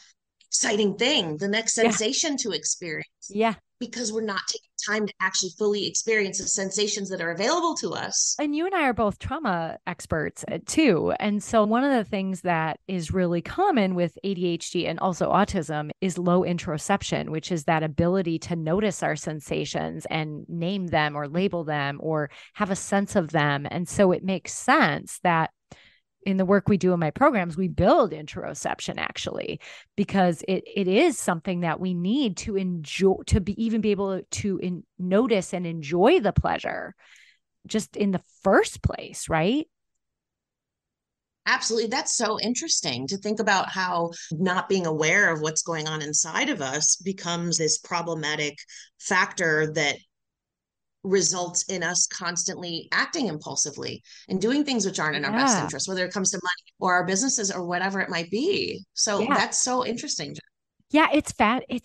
exciting thing, the next Yeah. sensation to experience, Yeah. because we're not taking time to actually fully experience the sensations that are available to us. And you and I are both trauma experts too. And so, one of the things that is really common with ADHD and also autism is low interoception, which is that ability to notice our sensations and name them or label them or have a sense of them. And so, it makes sense that in the work we do in my programs, we build interoception actually, because it is something that we need to enjoy, to be even be able to notice and enjoy the pleasure just in the first place, right? Absolutely. That's so interesting to think about how not being aware of what's going on inside of us becomes this problematic factor that results in us constantly acting impulsively and doing things which aren't in our best Yeah. interest, whether it comes to money or our businesses or whatever it might be. So Yeah. that's so interesting. Yeah, it's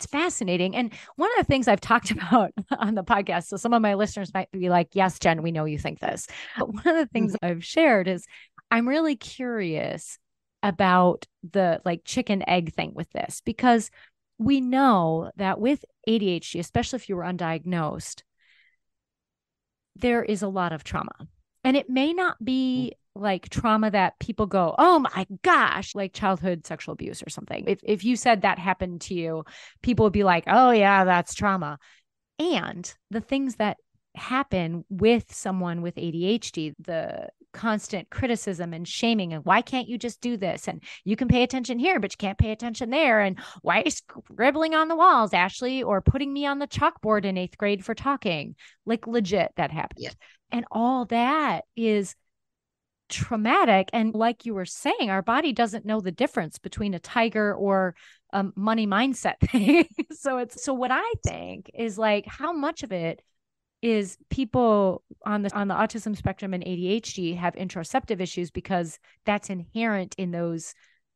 fascinating. And one of the things I've talked about on the podcast, so some of my listeners might be like, yes, Jen, we know you think this. But one of the things I've shared is I'm really curious about the like chicken egg thing with this, because we know that with ADHD, especially if you were undiagnosed, there is a lot of trauma. And it may not be like trauma that people go, oh my gosh, like childhood sexual abuse or something. If you said that happened to you, people would be like, oh yeah, that's trauma. And the things that happen with someone with ADHD, the constant criticism and shaming, and why can't you just do this? And you can pay attention here, but you can't pay attention there. And why is scribbling on the walls, Ashlee, or putting me on the chalkboard in 8th grade for talking? Like legit, that Yeah. happened. And all that is traumatic. And like you were saying, our body doesn't know the difference between a tiger or a money mindset thing. So what I think is like, how much of it is people on the autism spectrum and ADHD have interoceptive issues because that's inherent in those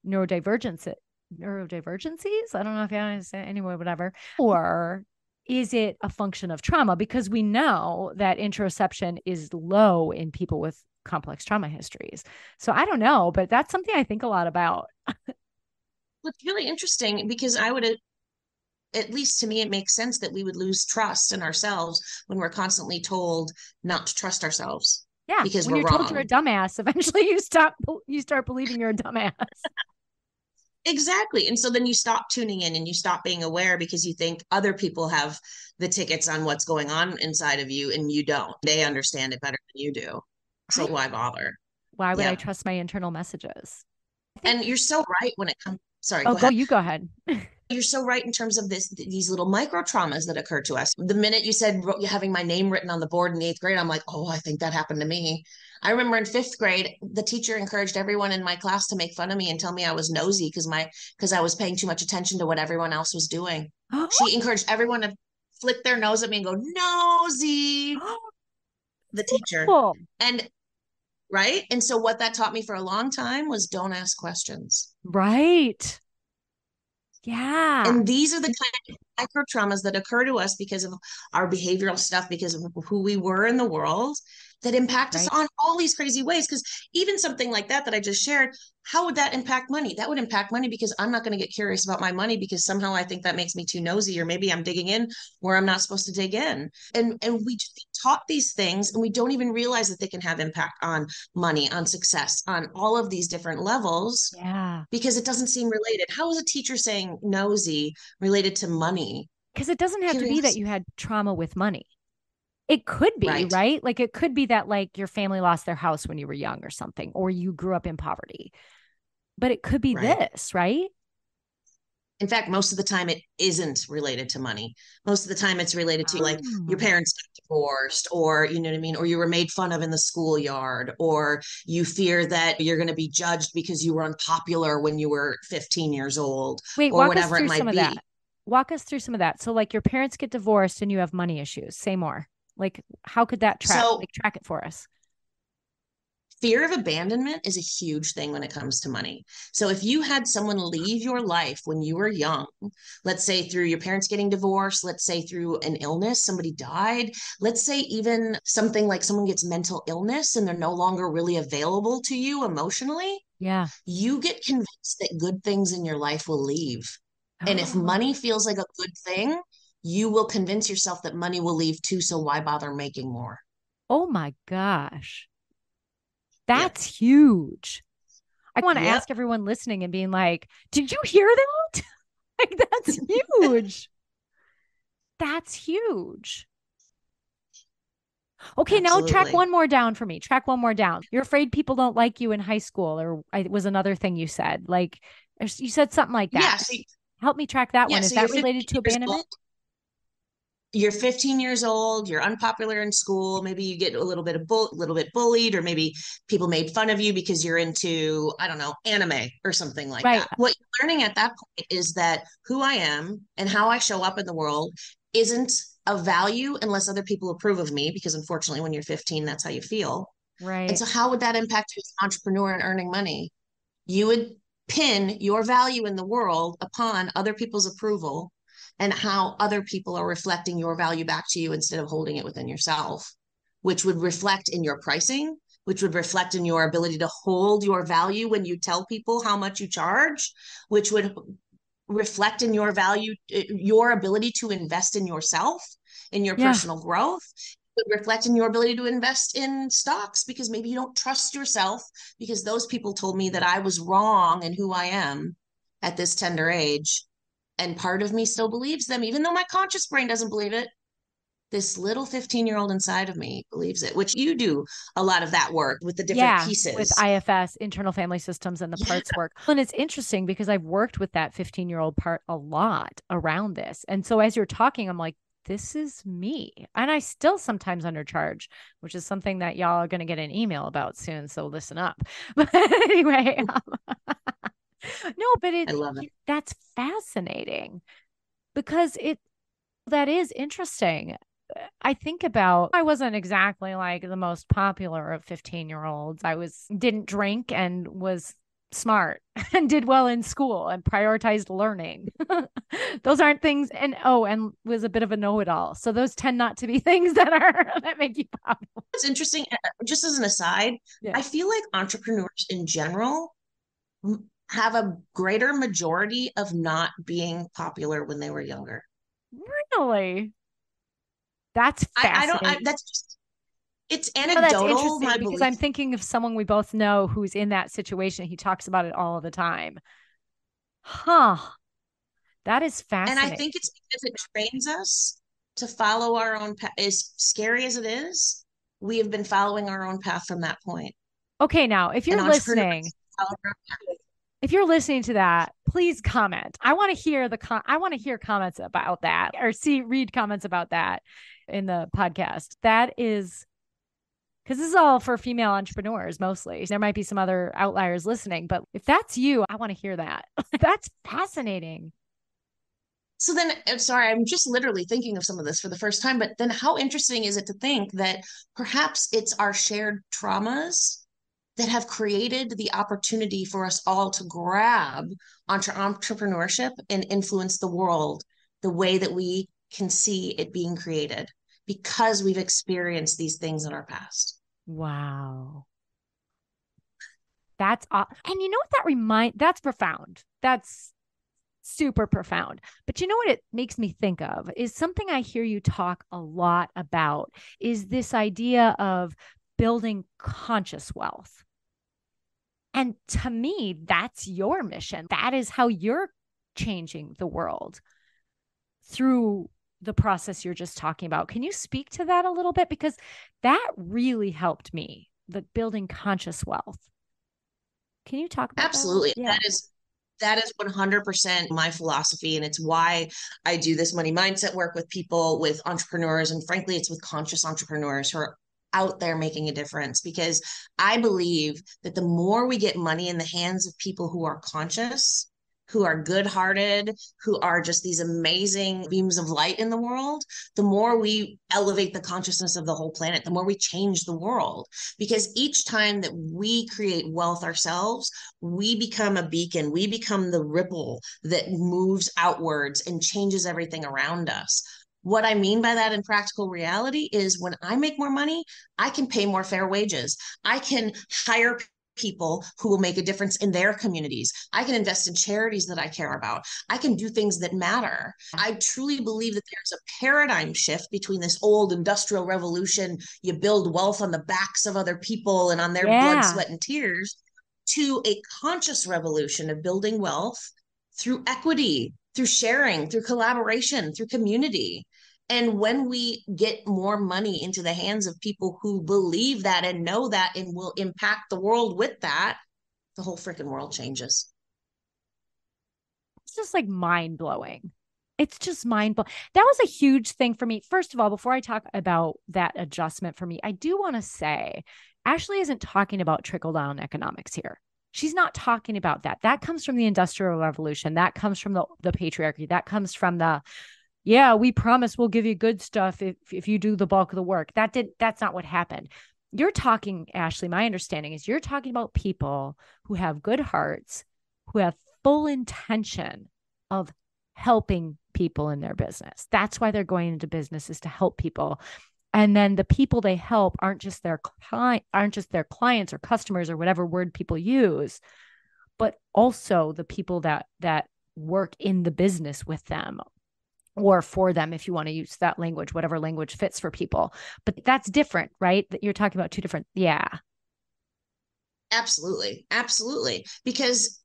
neurodivergences. Neurodivergencies. I don't know if you understand anyway, whatever. Or is it a function of trauma? Because we know that interoception is low in people with complex trauma histories. So I don't know, but that's something I think a lot about. Well, it's really interesting because I would, at least to me, it makes sense that we would lose trust in ourselves when we're constantly told not to trust ourselves Yeah, because when we're you're told you're a wrong. dumbass, eventually you start believing you're a dumbass. Exactly. And so then you stop tuning in and you stop being aware because you think other people have the tickets on what's going on inside of you and you don't. They understand it better than you do. So Right. why bother? Why would I Yep. trust my internal messages? I think, And you're so right when it comes. Sorry, oh, go ahead. go ahead. You're so right in terms of these little micro traumas that occur to us. The minute you said having my name written on the board in the eighth grade, I'm like, oh, I think that happened to me. I remember in fifth grade, the teacher encouraged everyone in my class to make fun of me and tell me I was nosy because I was paying too much attention to what everyone else was doing. She encouraged everyone to flick their nose at me and go, nosy, the teacher. Cool. And right. And so what that taught me for a long time was don't ask questions. Right. Yeah. And these are the kind of micro traumas that occur to us because of our behavioral stuff, because of who we were in the world, that impact us Right. on all these crazy ways. Because even something like that I just shared, how would that impact money? That would impact money because I'm not going to get curious about my money because somehow I think that makes me too nosy, or maybe I'm digging in where I'm not supposed to dig in. And we just get taught these things and we don't even realize that they can have impact on money, on success, on all of these different levels Yeah. because it doesn't seem related. How is a teacher saying nosy related to money? Because it doesn't have to be that Curiosity. you had trauma with money. It could be, Right. right? Like it could be that like your family lost their house when you were young or something, or you grew up in poverty. But it could be Right. this, right? In fact, most of the time it isn't related to money. Most of the time it's related to like your Oh. parents got divorced, or you know what I mean, or you were made fun of in the schoolyard, or you fear that you're going to be judged because you were unpopular when you were 15 years old, Wait, or walk us whatever it through some might of that. be. Walk us through some of that. So like your parents get divorced and you have money issues. Say more. Like how could that So track it for us? fear of abandonment is a huge thing when it comes to money. So if you had someone leave your life when you were young, let's say through your parents getting divorced, let's say through an illness, somebody died, let's say even something like someone gets mental illness and they're no longer really available to you emotionally, Yeah. you get convinced that good things in your life will leave. And if money feels like a good thing, you will convince yourself that money will leave too. So why bother making more? Oh my gosh. Yep. That's huge. I want to Yep. ask everyone listening and being like, did you hear that? Like, that's huge. That's huge. Okay, now track Absolutely. one more down for me. Track one more down. You're afraid people don't like you in high school, or it was another thing you said. Like, you said something like that. Yeah. So Help me track that yeah, one. Is so you're that 15 related to years old. abandonment? You're 15 years old, you're unpopular in school, maybe you get a little bit bullied, or maybe people made fun of you because you're into, I don't know, anime or something like Right. that. What you're learning at that point is that who I am and how I show up in the world isn't of value unless other people approve of me, because unfortunately when you're 15, that's how you feel. And Right. so how would that impact you as an entrepreneur and earning money? You would pin your value in the world upon other people's approval and how other people are reflecting your value back to you instead of holding it within yourself, which would reflect in your pricing, which would reflect in your ability to hold your value when you tell people how much you charge, which would reflect in your value, your ability to invest in yourself, in your Yeah. personal growth. It would reflect in your ability to invest in stocks because maybe you don't trust yourself because those people told me that I was wrong in who I am at this tender age. And part of me still believes them, even though my conscious brain doesn't believe it. This little 15-year-old inside of me believes it, which you do a lot of that work with the different Yeah. With pieces. IFS, internal family systems, and the Yeah. parts work. And it's interesting because I've worked with that 15-year-old part a lot around this. And so as you're talking, I'm like, this is me. And I still sometimes undercharge, which is something that y'all are going to get an email about soon. So listen up. But anyway, no, but I love it. that's fascinating because that is interesting. I think about I wasn't exactly like the most popular of 15-year-olds. I didn't drink and was smart and did well in school and prioritized learning. Those aren't things and was a bit of a know-it-all. So those tend not to be things that make you popular. It's interesting. Just as an aside, Yeah. I feel like entrepreneurs in general have a greater majority of not being popular when they were younger. Really? That's I don't, fascinating. that's just, it's No, that's anecdotal, my interesting because belief. I'm thinking of someone we both know who's in that situation. He talks about it all the time. Huh. That is And I fascinating. think it's because it trains us to follow our own path. As scary as it is, we have been following our own path from that point. Okay, now And entrepreneurs follow their own path. if you're listening to that, please comment. I want to hear I want to hear comments about that or read comments about that in the podcast. That is because this is all for female entrepreneurs mostly. There might be some other outliers listening, but if that's you, I want to hear that. That's fascinating. So then, I'm sorry, I'm just literally thinking of some of this for the first time, but then how interesting is it to think that perhaps it's our shared traumas that have created the opportunity for us all to grab entrepreneurship and influence the world the way that we can see it being created because we've experienced these things in our past. Wow. And you know what that's profound. That's super profound. But you know what it makes me think of is something I hear you talk a lot about is this idea of building conscious wealth. And to me, that's your mission. That is how you're changing the world through the process you're just talking about. Can you speak to that a little bit? Because that really helped me, the building conscious wealth. Can you talk about that a little? Absolutely. Yeah. That is 100% my philosophy. And it's why I do this money mindset work with people, with entrepreneurs. And frankly, it's with conscious entrepreneurs who are out there making a difference because I believe that the more we get money in the hands of people who are conscious, who are good hearted, who are just these amazing beams of light in the world, the more we elevate the consciousness of the whole planet, the more we change the world. Because each time that we create wealth ourselves, we become a beacon, we become the ripple that moves outwards and changes everything around us. What I mean by that in practical reality is when I make more money, I can pay more fair wages. I can hire people who will make a difference in their communities. I can invest in charities that I care about. I can do things that matter. I truly believe that there's a paradigm shift between this old industrial revolution, you build wealth on the backs of other people and on their blood, Yeah. sweat, and tears, to a conscious revolution of building wealth through equity, through sharing, through collaboration, through community. And when we get more money into the hands of people who believe that and know that and will impact the world with that, the whole freaking world changes. It's just like mind blowing. It's just mind blowing. That was a huge thing for me. First of all, before I talk about that adjustment for me, I do want to say Ashlee isn't talking about trickle down economics here. She's not talking about that. That comes from the Industrial Revolution. That comes from the patriarchy. That comes from yeah, we promise we'll give you good stuff if you do the bulk of the work. That's not what happened. You're talking, Ashlee, my understanding is you're talking about people who have good hearts, who have full intention of helping people in their business. That's why they're going into business is to help people. And then the people they help aren't just their clients or customers or whatever word people use, but also the people that work in the business with them or for them, if you want to use that language, whatever language fits for people. But that's different, right? That you're talking about two different. Yeah. Absolutely. Absolutely. Because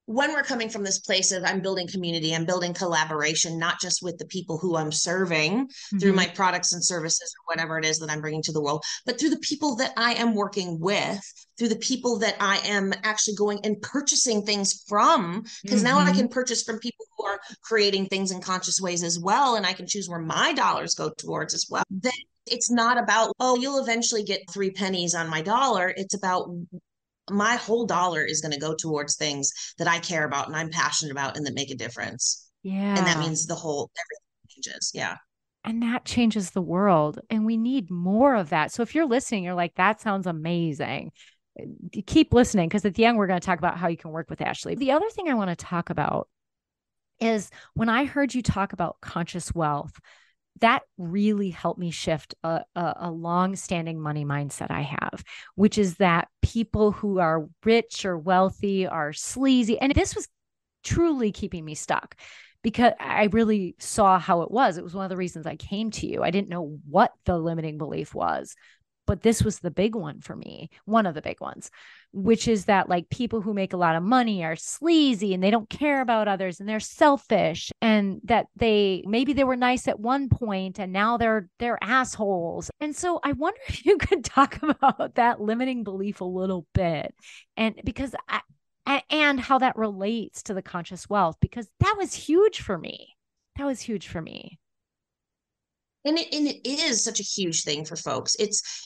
when we're coming from this place of I'm building community, I'm building collaboration, not just with the people who I'm serving through Hmm. my products and services or whatever it is that I'm bringing to the world, but through the people that I am working with, through the people that I am actually going and purchasing things from, because now I Hmm. can purchase from people who are creating things in conscious ways as well. And I can choose where my dollars go towards as well. Then it's not about, oh, you'll eventually get 3 pennies on my dollar. It's about my whole dollar is going to go towards things that I care about and I'm passionate about and that make a difference. And that Yeah. means the whole everything changes. Yeah. And that changes the world. And we need more of that. So if you're listening, you're like, that sounds amazing. Keep listening because at the end, we're going to talk about how you can work with Ashlee. The other thing I want to talk about is when I heard you talk about conscious wealth, that really helped me shift a long-standing money mindset I have, which is that people who are rich or wealthy are sleazy. And this was truly keeping me stuck because I really saw how it was. It was one of the reasons I came to you. I didn't know what the limiting belief was, but this was the big one for me, one of the big ones, which is that like people who make a lot of money are sleazy and they don't care about others and they're selfish and that they maybe they were nice at one point and now they're assholes. And so I wonder if you could talk about that limiting belief a little bit. And because and how that relates to the conscious wealth, because that was huge for me. That was huge for me. And it is such a huge thing for folks.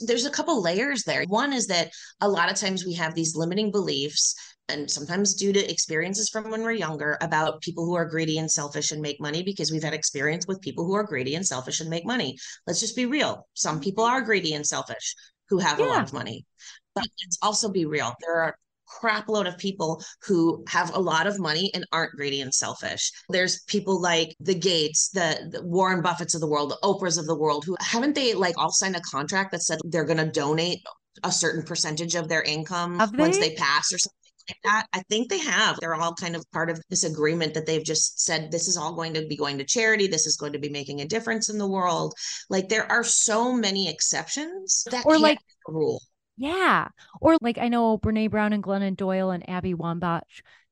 There's a couple layers there. One is that a lot of times we have these limiting beliefs, and sometimes due to experiences from when we're younger, about people who are greedy and selfish and make money because we've had experience with people who are greedy and selfish and make money. Let's just be real. Some people Mhm. are greedy and selfish who have a lot Yeah. of money. But let's also be real. There are crap load of people who have a lot of money and aren't greedy and selfish. There's people like the Gates, the Warren Buffetts of the world, the Oprahs of the world, who haven't they like all signed a contract that said they're going to donate a certain percentage of their income Have once they? they pass or something like that? I think they have. They're all kind of part of this agreement that they've just said this is all going to be going to charity. This is going to be making a difference in the world. Like there are so many exceptions. That Or can't like, be the rule. yeah. Or like I know Brene Brown and Glennon Doyle and Abby Wambach,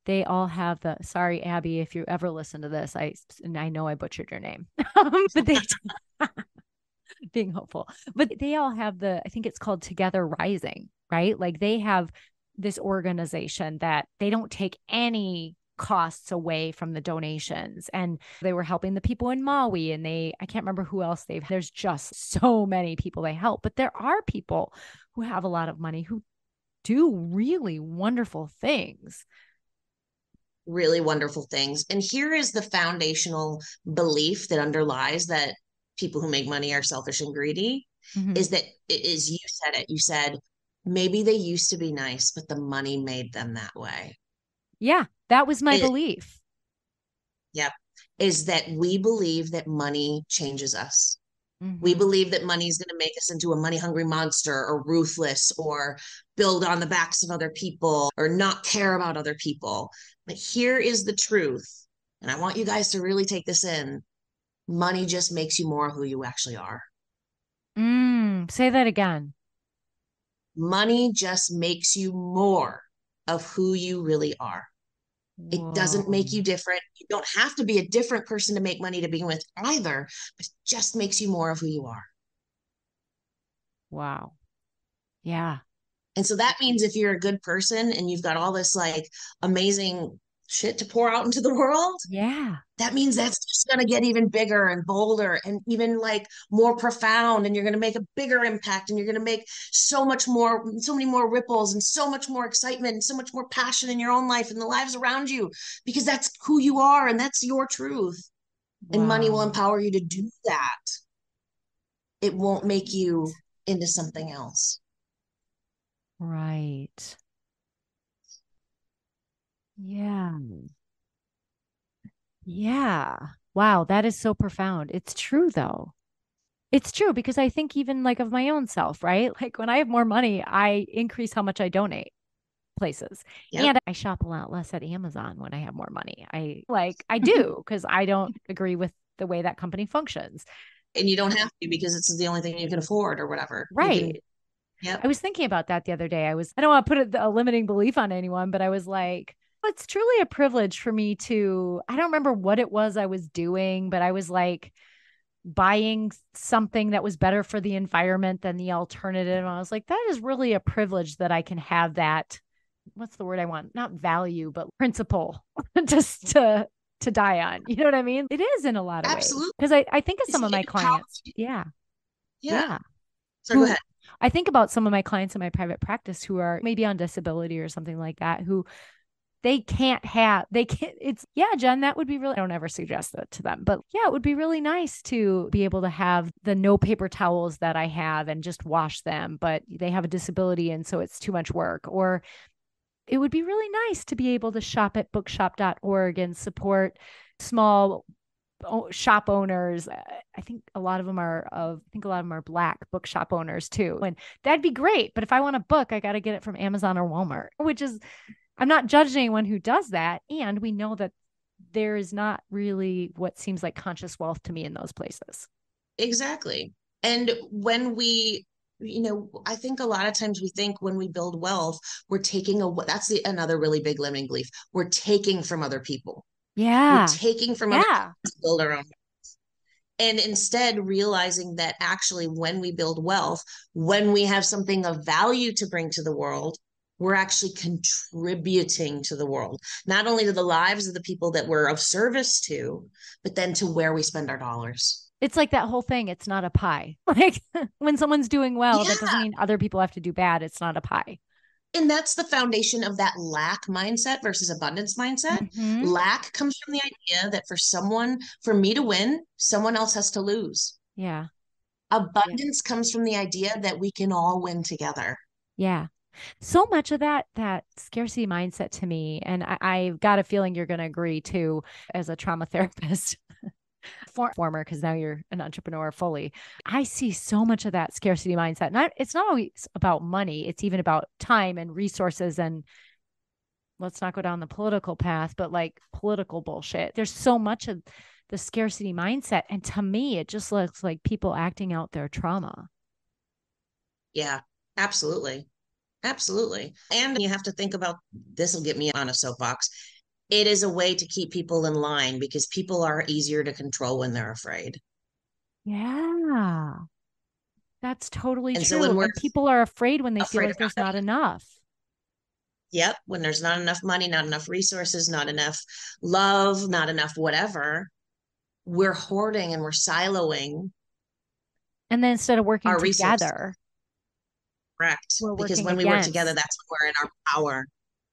they all have the sorry, Abby, if you ever listen to this, I know I butchered your name. But they being hopeful. But they all have I think it's called Together Rising, right? Like they have this organization that they don't take any costs away from the donations, and they were helping the people in Maui, and I can't remember who else there's just so many people they help, but there are people who have a lot of money who do really wonderful things. Really wonderful things. And here is the foundational belief that underlies that people who make money are selfish and greedy Mm-hmm. is that it is you said it. You said maybe they used to be nice, but the money made them that way. Yeah, that was my It, belief. yep. Is that we believe that money changes us. We Mm-hmm. believe that money is going to make us into a money hungry monster or ruthless or build on the backs of other people or not care about other people. But here is the truth. And I want you guys to really take this in. Money just makes you more who you actually are. Say that again. Money just makes you more of who you really are. It doesn't Whoa. make you different. You don't have to be a different person to make money to begin with either, but it just makes you more of who you are. Wow. Yeah. And so that means if you're a good person and you've got all this like amazing shit to pour out into the world, Yeah. that means that's just going to get even bigger and bolder and even like more profound. And you're going to make a bigger impact and you're going to make so much more, so many more ripples and so much more excitement and so much more passion in your own life and the lives around you because that's who you are and that's your truth. And money will Wow. empower you to do that. It won't make Right. you into something else. Right. Yeah. Yeah. Wow. That is so profound. It's true, though. It's true because I think even like of my own self, right? Like when I have more money, I increase how much I donate places. Yep. And I shop a lot less at Amazon when I have more money. I do because I don't agree with the way that company functions. And you don't have to because it's the only thing you can afford or whatever. You can, Right. yep. I was thinking about that the other day. I don't want to put a limiting belief on anyone, but I was like, It's truly a privilege for me to, I don't remember what it was I was doing, but I was like buying something that was better for the environment than the alternative. And I was like, that is really a privilege that I can have that. What's the word I want? Not value, but principle just to die on. You know what I mean? It is in a lot of ways. Absolutely. Because I think of It's, some of it my empowers clients. you. Yeah. Yeah. Yeah. So go Who ahead. I think about some of my clients in my private practice who are maybe on disability or something like that, who they can't, it's, yeah, Jen, that would be really, I don't ever suggest that to them, but yeah, it would be really nice to be able to have the no paper towels that I have and just wash them, but they have a disability and so it's too much work. Or it would be really nice to be able to shop at bookshop.org and support small shop owners. I think a lot of them are Black bookshop owners too. And that'd be great. But if I want a book, I got to get it from Amazon or Walmart, which is, I'm not judging anyone who does that. And we know that there is not really what seems like conscious wealth to me in those places. Exactly. And when we, I think a lot of times we think when we build wealth, we're taking that's another really big limiting belief. We're taking from other people. We're Yeah. taking from other Yeah. people to build our own. And instead realizing that actually when we build wealth, when we have something of value to bring to the world, we're actually contributing to the world, not only to the lives of the people that we're of service to, but then to where we spend our dollars. It's like that whole thing. It's not a pie. Like when someone's doing well, that Yeah. doesn't mean other people have to do bad. It's not a pie. And that's the foundation of that lack mindset versus abundance mindset. Mm-hmm. Lack comes from the idea that for me to win, someone else has to lose. Yeah. Yeah. Abundance comes from the idea that we can all win together. Yeah. So much of that scarcity mindset to me, and I've got a feeling you're going to agree too, as a trauma therapist, former, because now you're an entrepreneur fully. I see so much of that scarcity mindset. And it's not always about money, it's even about time and resources. And let's not go down the political path, but like political bullshit. There's so much of the scarcity mindset. And to me, it just looks like people acting out their trauma. Yeah, absolutely. Absolutely. And you have to think about this will get me on a soapbox. It is a way to keep people in line because people are easier to control when they're afraid. Yeah, that's totally And so true. when we're And people are afraid when they feel afraid like of not there's not having, enough. yep, when there's not enough money, not enough resources, not enough love, not enough whatever, we're hoarding and we're siloing And then instead of working our resources. together, Correct. we're Because working when we work together, against. that's when we're in our power.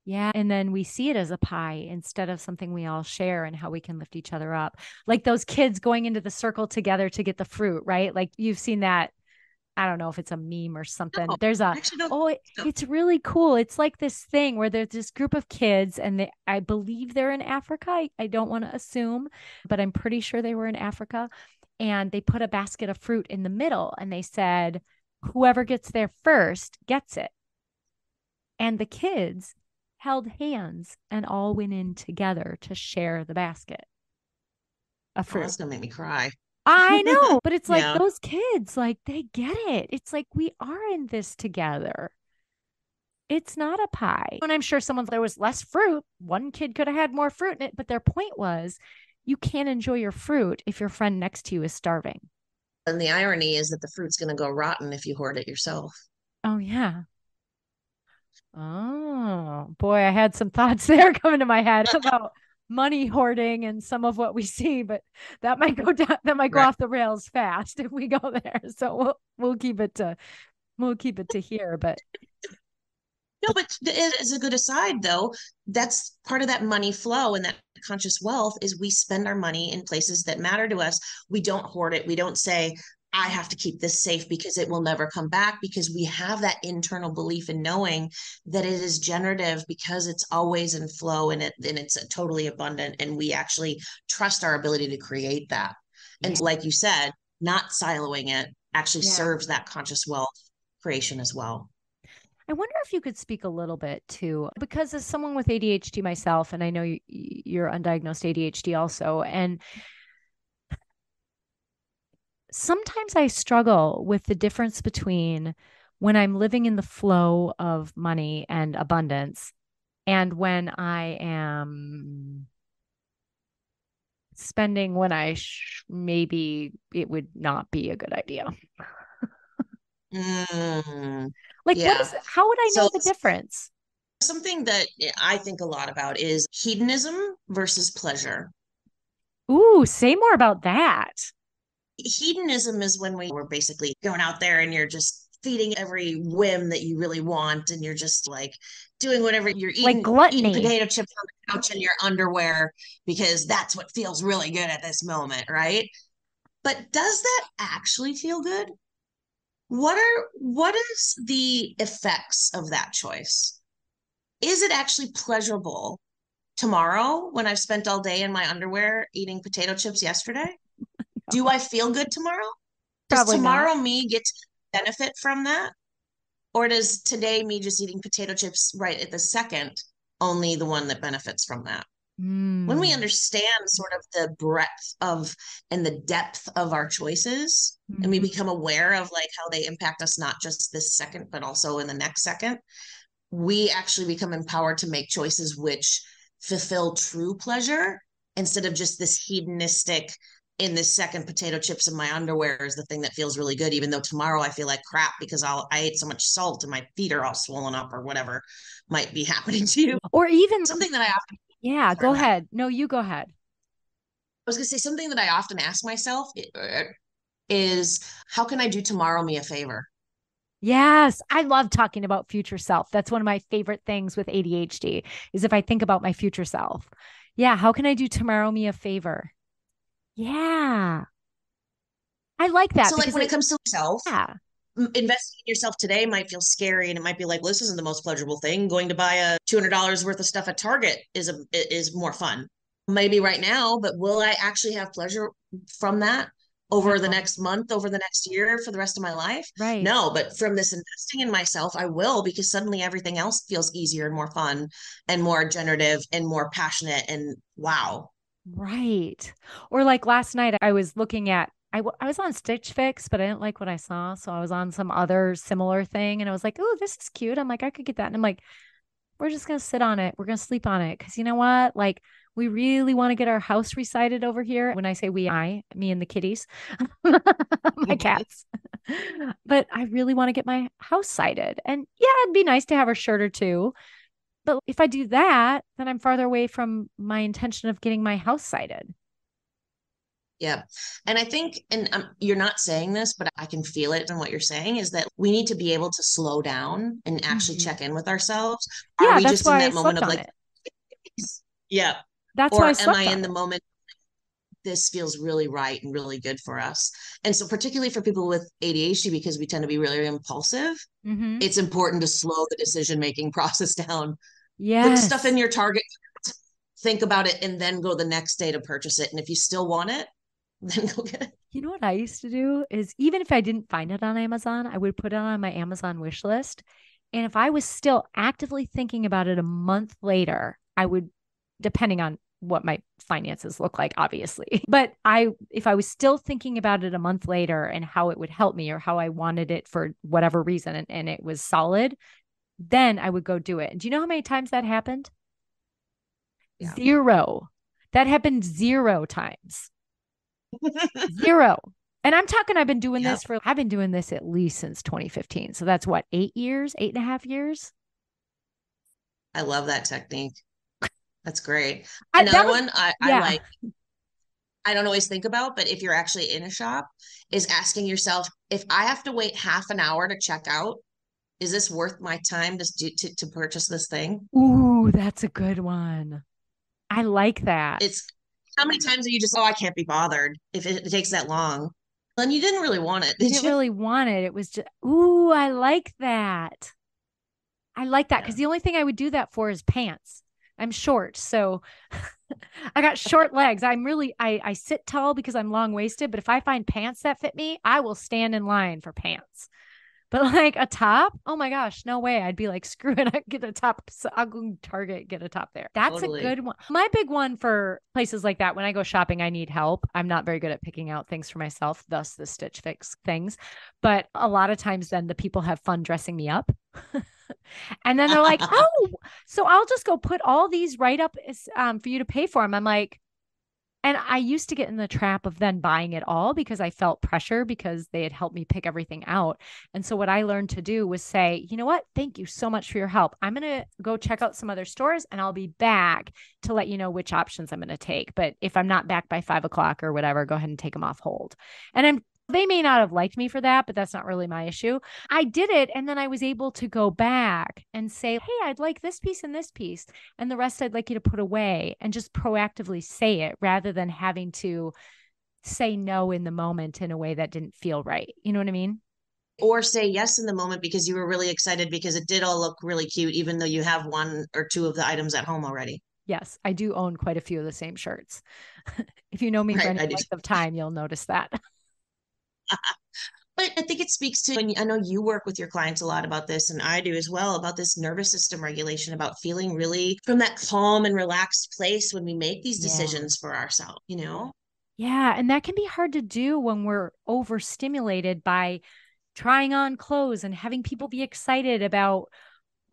Yeah. And then we see it as a pie instead of something we all share and how we can lift each other up. Like those kids going into the circle together to get the fruit, right? Like you've seen that. I don't know if it's a meme or something. No, There's I actually don't. oh, So. it's really cool. It's like this thing where there's this group of kids and I believe they're in Africa. I don't want to assume, but I'm pretty sure they were in Africa. And they put a basket of fruit in the middle and they said, whoever gets there first gets it. And the kids held hands and all went in together to share the basket of Oh, fruit. that's gonna make me cry. I know, but it's like Yeah. those kids, like they get it. It's like we are in this together. It's not a pie. And I'm sure there was less fruit. One kid could have had more fruit in it, but their point was you can't enjoy your fruit if your friend next to you is starving. And the irony is that the fruit's gonna go rotten if you hoard it yourself. Oh, yeah. Oh, boy, I had some thoughts there coming to my head about money hoarding and some of what we see, but that might go down, that might go Right. off the rails fast if we go there. So we'll keep it to here, No, but but as a good aside, though, that's part of that money flow and that conscious wealth is we spend our money in places that matter to us. We don't hoard it. We don't say, I have to keep this safe because it will never come back because we have that internal belief in knowing that it is generative because it's always in flow and it's totally abundant and we actually trust our ability to create that. yeah. And like you said, not siloing it actually Yeah. serves that conscious wealth creation as well. I wonder if you could speak a little bit to, because as someone with ADHD myself, and I know you're undiagnosed ADHD also, and sometimes I struggle with the difference between when I'm living in the flow of money and abundance and when I am spending when maybe it would not be a good idea. Mm, Like, yeah. how would I know So the difference? something that I think a lot about is hedonism versus pleasure. Ooh, say more about that. Hedonism is when we were basically going out there and you're just feeding every whim that you really want, and you're just like doing whatever you're Like eating gluttony. potato chips on the couch in your underwear because that's what feels really good at this moment, right? But does that actually feel good? What is the effects of that choice? Is it actually pleasurable tomorrow when I've spent all day in my underwear eating potato chips yesterday? Do I feel good tomorrow? Does Probably not. tomorrow me get to benefit from that? Or does today me just eating potato chips right at the second only the one that benefits from that? When we Mm. understand sort of the breadth of and the depth of our choices, and we Mhm. become aware of like how they impact us not just this second, but also in the next second, we actually become empowered to make choices which fulfill true pleasure instead of just this hedonistic in this second potato chips in my underwear is the thing that feels really good, even though tomorrow I feel like crap because I ate so much salt and my feet are all swollen up or whatever might be happening to you. Or even, Something that I often, yeah, sorry, go go ahead. ahead. No, you go ahead. I was going to say something that I often ask myself is how can I do tomorrow me a favor? Yes, I love talking about future self. That's one of my favorite things with ADHD is if I think about my future self. Yeah, how can I do tomorrow me a favor? Yeah, I like that So, like because when it comes to self, yeah, investing in yourself today might feel scary and it might be like, well, this isn't the most pleasurable thing. Going to buy a $200 worth of stuff at Target is more fun. Maybe right now, but will I actually have pleasure from that over the no, next month, over the next year, for the rest of my life? right, No, but from this investing in myself, I will because suddenly everything else feels easier and more fun and more generative and more passionate and wow. right. Or like last night, I was looking at, I was on Stitch Fix, but I didn't like what I saw. So I was on some other similar thing and I was like, oh, this is cute. I'm like, I could get that. And I'm like, we're just going to sit on it. We're going to sleep on it. Cause you know what? Like, we really want to get our house recited over here. When I say we, me and the kitties, my cats. But I really want to get my house sited. And yeah, it'd be nice to have a shirt or two. But if I do that, then I'm farther away from my intention of getting my house sited. Yeah. And I think, and you're not saying this, but I can feel it in what you're saying is that we need to be able to slow down and actually Mhm. check in with ourselves. Are Yeah, we that's just in why I that moment slept of on like, it. yeah. That's why I Or am I slept in on the it. moment? This feels really right and really good for us. And so, particularly for people with ADHD, because we tend to be really impulsive, Hmm. it's important to slow the decision making process down. Put stuff in Yes. your target, think about it, and then go the next day to purchase it. And if you still want it, then go get it. You know what I used to do is even if I didn't find it on Amazon, I would put it on my Amazon wish list. And if I was still actively thinking about it a month later, I would, depending on what my finances look like, obviously. But if I was still thinking about it a month later and how it would help me or how I wanted it for whatever reason and it was solid, then I would go do it. And do you know how many times that happened? Yeah. Zero. That happened zero times. Zero. And I'm talking, Yep. I've been doing this at least since 2015. So that's what, 8 years, 8.5 years? I love that technique. That's great. That Another was, one I yeah. like, I don't always think about, but if you're actually in a shop, is asking yourself, if I have to wait half an hour to check out, is this worth my time to purchase this thing? Ooh, that's a good one. I like that. It's how many times are you just, oh, I can't be bothered if it takes that long? Then you didn't really want it, You did didn't you? really want it. It was just, ooh, I like that. I like that Yeah. because the only thing I would do that for is pants. I'm short, so I got short legs. I sit tall because I'm long waisted, but if I find pants that fit me, I will stand in line for pants. But like a top, oh my gosh, no way. I'd be like, screw it, I get a top. So I'll go to Target, get a top there. That's a Totally. good one. My big one for places like that, when I go shopping, I need help. I'm not very good at picking out things for myself, thus the Stitch Fix things. But a lot of times then the people have fun dressing me up. And then they're like, oh, So I'll just go put all these right up for you to pay for them. I'm like, and I used to get in the trap of then buying it all because I felt pressure because they had helped me pick everything out. And so what I learned to do was say, you know what? Thank you so much for your help. I'm going to go check out some other stores and I'll be back to let you know which options I'm going to take. But if I'm not back by 5 o'clock or whatever, go ahead and take them off hold. And they may not have liked me for that, but that's not really my issue. I did it. And then I was able to go back and say, hey, I'd like this piece and this piece. And the rest I'd like you to put away, and just proactively say it rather than having to say no in the moment in a way that didn't feel right. You know what I mean? Or say yes in the moment because you were really excited because it did all look really cute, even though you have one or two of the items at home already. Yes, I do own quite a few of the same shirts. If you know me for Right. any I do. length of time, you'll notice that. But I think it speaks to, and I know you work with your clients a lot about this, and I do as well, about this nervous system regulation, about feeling really from that calm and relaxed place when we make these Yeah. decisions for ourselves, you know? Yeah. And that can be hard to do when we're overstimulated by trying on clothes and having people be excited about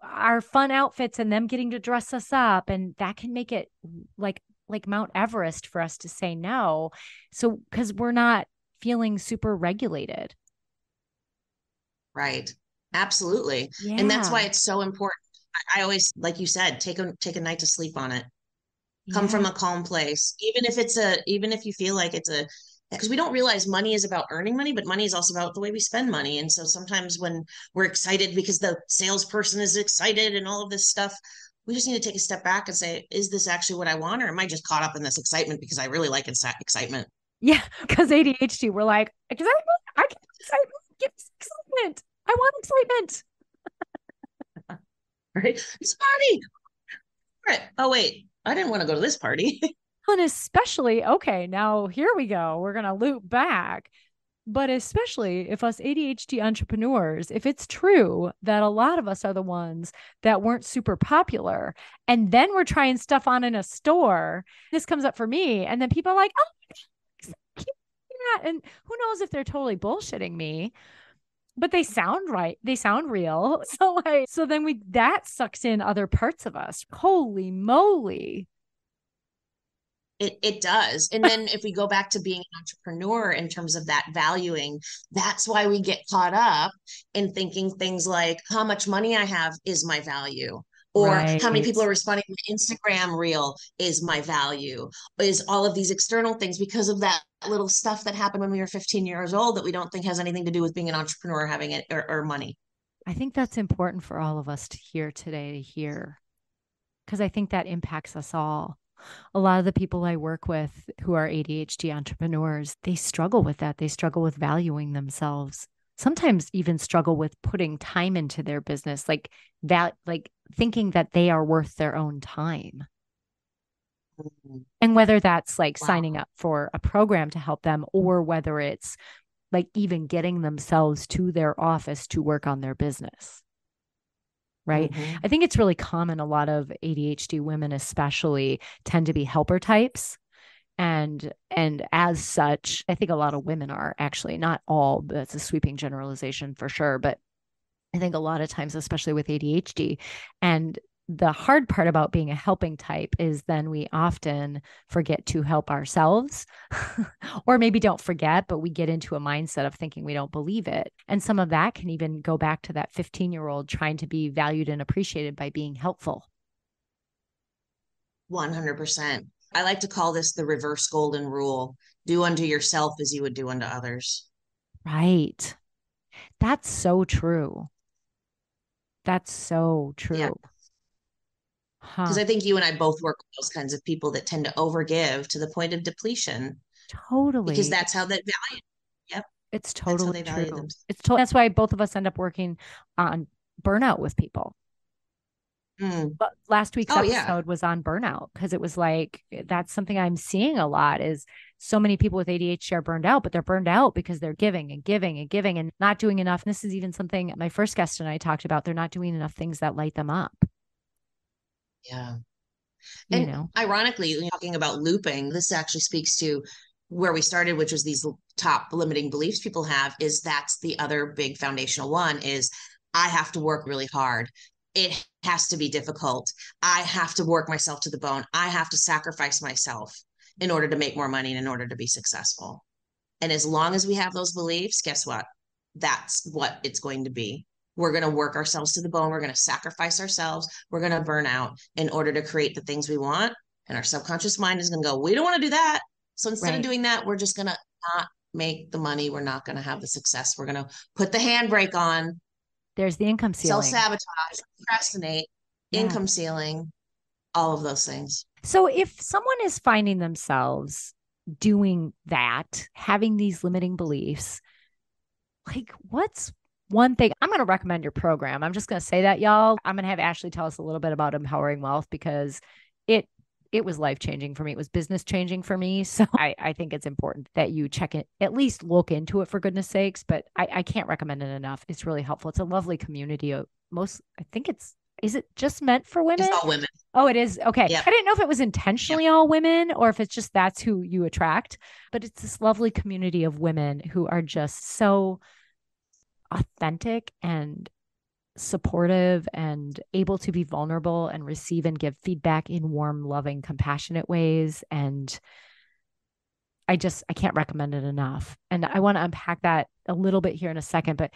our fun outfits and them getting to dress us up. And that can make it like Mount Everest for us to say no. So because we're not feeling super regulated. Right. Absolutely. And that's why Yeah. it's so important. I always, like you said, take a night to sleep on it. Come Yeah. from a calm place, even if you feel like it's a, because we don't realize money is about earning money, but money is also about the way we spend money. And so sometimes when we're excited because the salesperson is excited and all of this stuff, we just need to take a step back and say, is this actually what I want, or am I just caught up in this excitement because I really like excitement? Yeah. Because ADHD, we're like, excitement. I get excitement. Give us excitement. I want excitement. Right? It's a party. Right. Oh wait, I didn't want to go to this party. And especially, okay, now here we go. We're going to loop back. But especially if us ADHD entrepreneurs, if it's true that a lot of us are the ones that weren't super popular, and then we're trying stuff on in a store, this comes up for me. And then people are like, oh, yeah. And who knows if they're totally bullshitting me, but they sound right. They sound real. So then that sucks in other parts of us. Holy moly. It does. And then if we go back to being an entrepreneur in terms of that valuing, that's why we get caught up in thinking things like how much money I have is my value, or how many people Right. are responding to my Instagram reel is my value, is all of these external things because of that little stuff that happened when we were 15 years old that we don't think has anything to do with being an entrepreneur, having it, or money. I think that's important for all of us to hear today, to hear, because I think that impacts us all. A lot of the people I work with who are ADHD entrepreneurs, they struggle with that. They struggle with valuing themselves. Sometimes even struggle with putting time into their business, like that, like thinking that they are worth their own time. Mhm. And whether that's like Wow. signing up for a program to help them, or whether it's like even getting themselves to their office to work on their business. Right. Hmm. I think it's really common. A lot of ADHD women, especially, tend to be helper types. And as such, I think a lot of women are, actually, not all, but that's a sweeping generalization for sure. But I think a lot of times, especially with ADHD, and the hard part about being a helping type is then we often forget to help ourselves, or maybe don't forget, but we get into a mindset of thinking we don't believe it. And some of that can even go back to that 15-year-old trying to be valued and appreciated by being helpful. 100%. I like to call this the reverse golden rule. Do unto yourself as you would do unto others. Right. That's so true. That's so Yeah. true. Because Huh. I think you and I both work with those kinds of people that tend to overgive to the point of depletion because Totally. that's how they value. Yep. It's That's how totally they value true. themselves. That's why both of us end up working on burnout with people. Mm. But last week's Oh, yeah. episode was on burnout because it was like that's something I'm seeing a lot is so many people with ADHD are burned out, but they're burned out because they're giving and giving and giving and not doing enough. And this is even something my first guest and I talked about. They're not doing enough things that light them up, Yeah. you And know? ironically, talking about looping, this actually speaks to where we started, which was these top limiting beliefs people have, is that's the other big foundational one is I have to work really hard. it has to be difficult. I have to work myself to the bone. I have to sacrifice myself in order to make more money and in order to be successful. And as long as we have those beliefs, guess what? That's what it's going to be. We're going to work ourselves to the bone. We're going to sacrifice ourselves. We're going to burn out in order to create the things we want. And our subconscious mind is going to go, we don't want to do that. So instead of Right. doing that, we're just going to not make the money. We're not going to have the success. We're going to put the handbrake on, There's the income self ceiling. sabotage, procrastinate, Yeah. income ceiling, all of those things. So if someone is finding themselves doing that, having these limiting beliefs, like what's one thing I'm going to recommend your program? I'm just going to say that, y'all. I'm going to have Ashlee tell us a little bit about empowering wealth because it it was life changing for me. It was business changing for me. So I think it's important that you check it, at least look into it for goodness sakes. But I can't recommend it enough. It's really helpful. It's a lovely community. I think is it just meant for It's women? all women. Oh, it is. Okay. Yep. I didn't know if it was Yep. intentionally all women or if it's just that's who you attract, but it's this lovely community of women who are just so authentic and supportive and able to be vulnerable and receive and give feedback in warm, loving, compassionate ways. And I can't recommend it enough. And I want to unpack that a little bit here in a second. But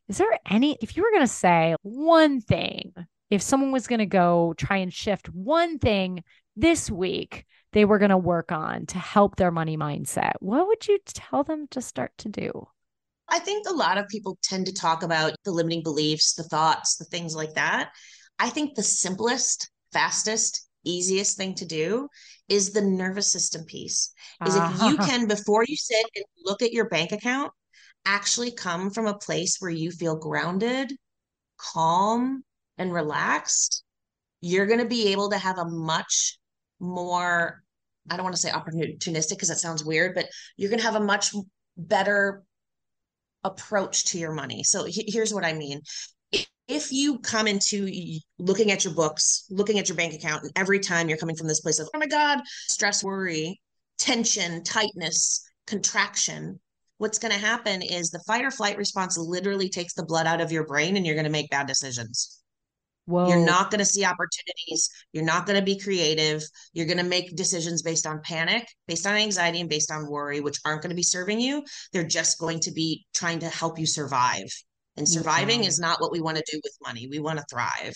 is there if you were going to say one thing, if someone was going to go try and shift one thing this week they were going to work on to help their money mindset, what would you tell them to start to do? I think a lot of people tend to talk about the limiting beliefs, the thoughts, the things like that. I think the simplest, fastest, easiest thing to do is the nervous system piece. Is if you Ah, can, before you sit and look at your bank account, actually come from a place where you feel grounded, calm, and relaxed, you're going to be able to have a much more, I don't want to say opportunistic because that sounds weird, but you're going to have a much better approach to your money. So here's what I mean. If you come into looking at your books, looking at your bank account, and every time you're coming from this place of, oh my God, stress, worry, tension, tightness, contraction, what's going to happen is the fight or flight response literally takes the blood out of your brain and you're going to make bad decisions. You're whoa. not going to see opportunities. You're not going to be creative. You're going to make decisions based on panic, based on anxiety, and based on worry, which aren't going to be serving you. They're just going to be trying to help you survive. And surviving Yeah. is not what we want to do with money. We want to thrive.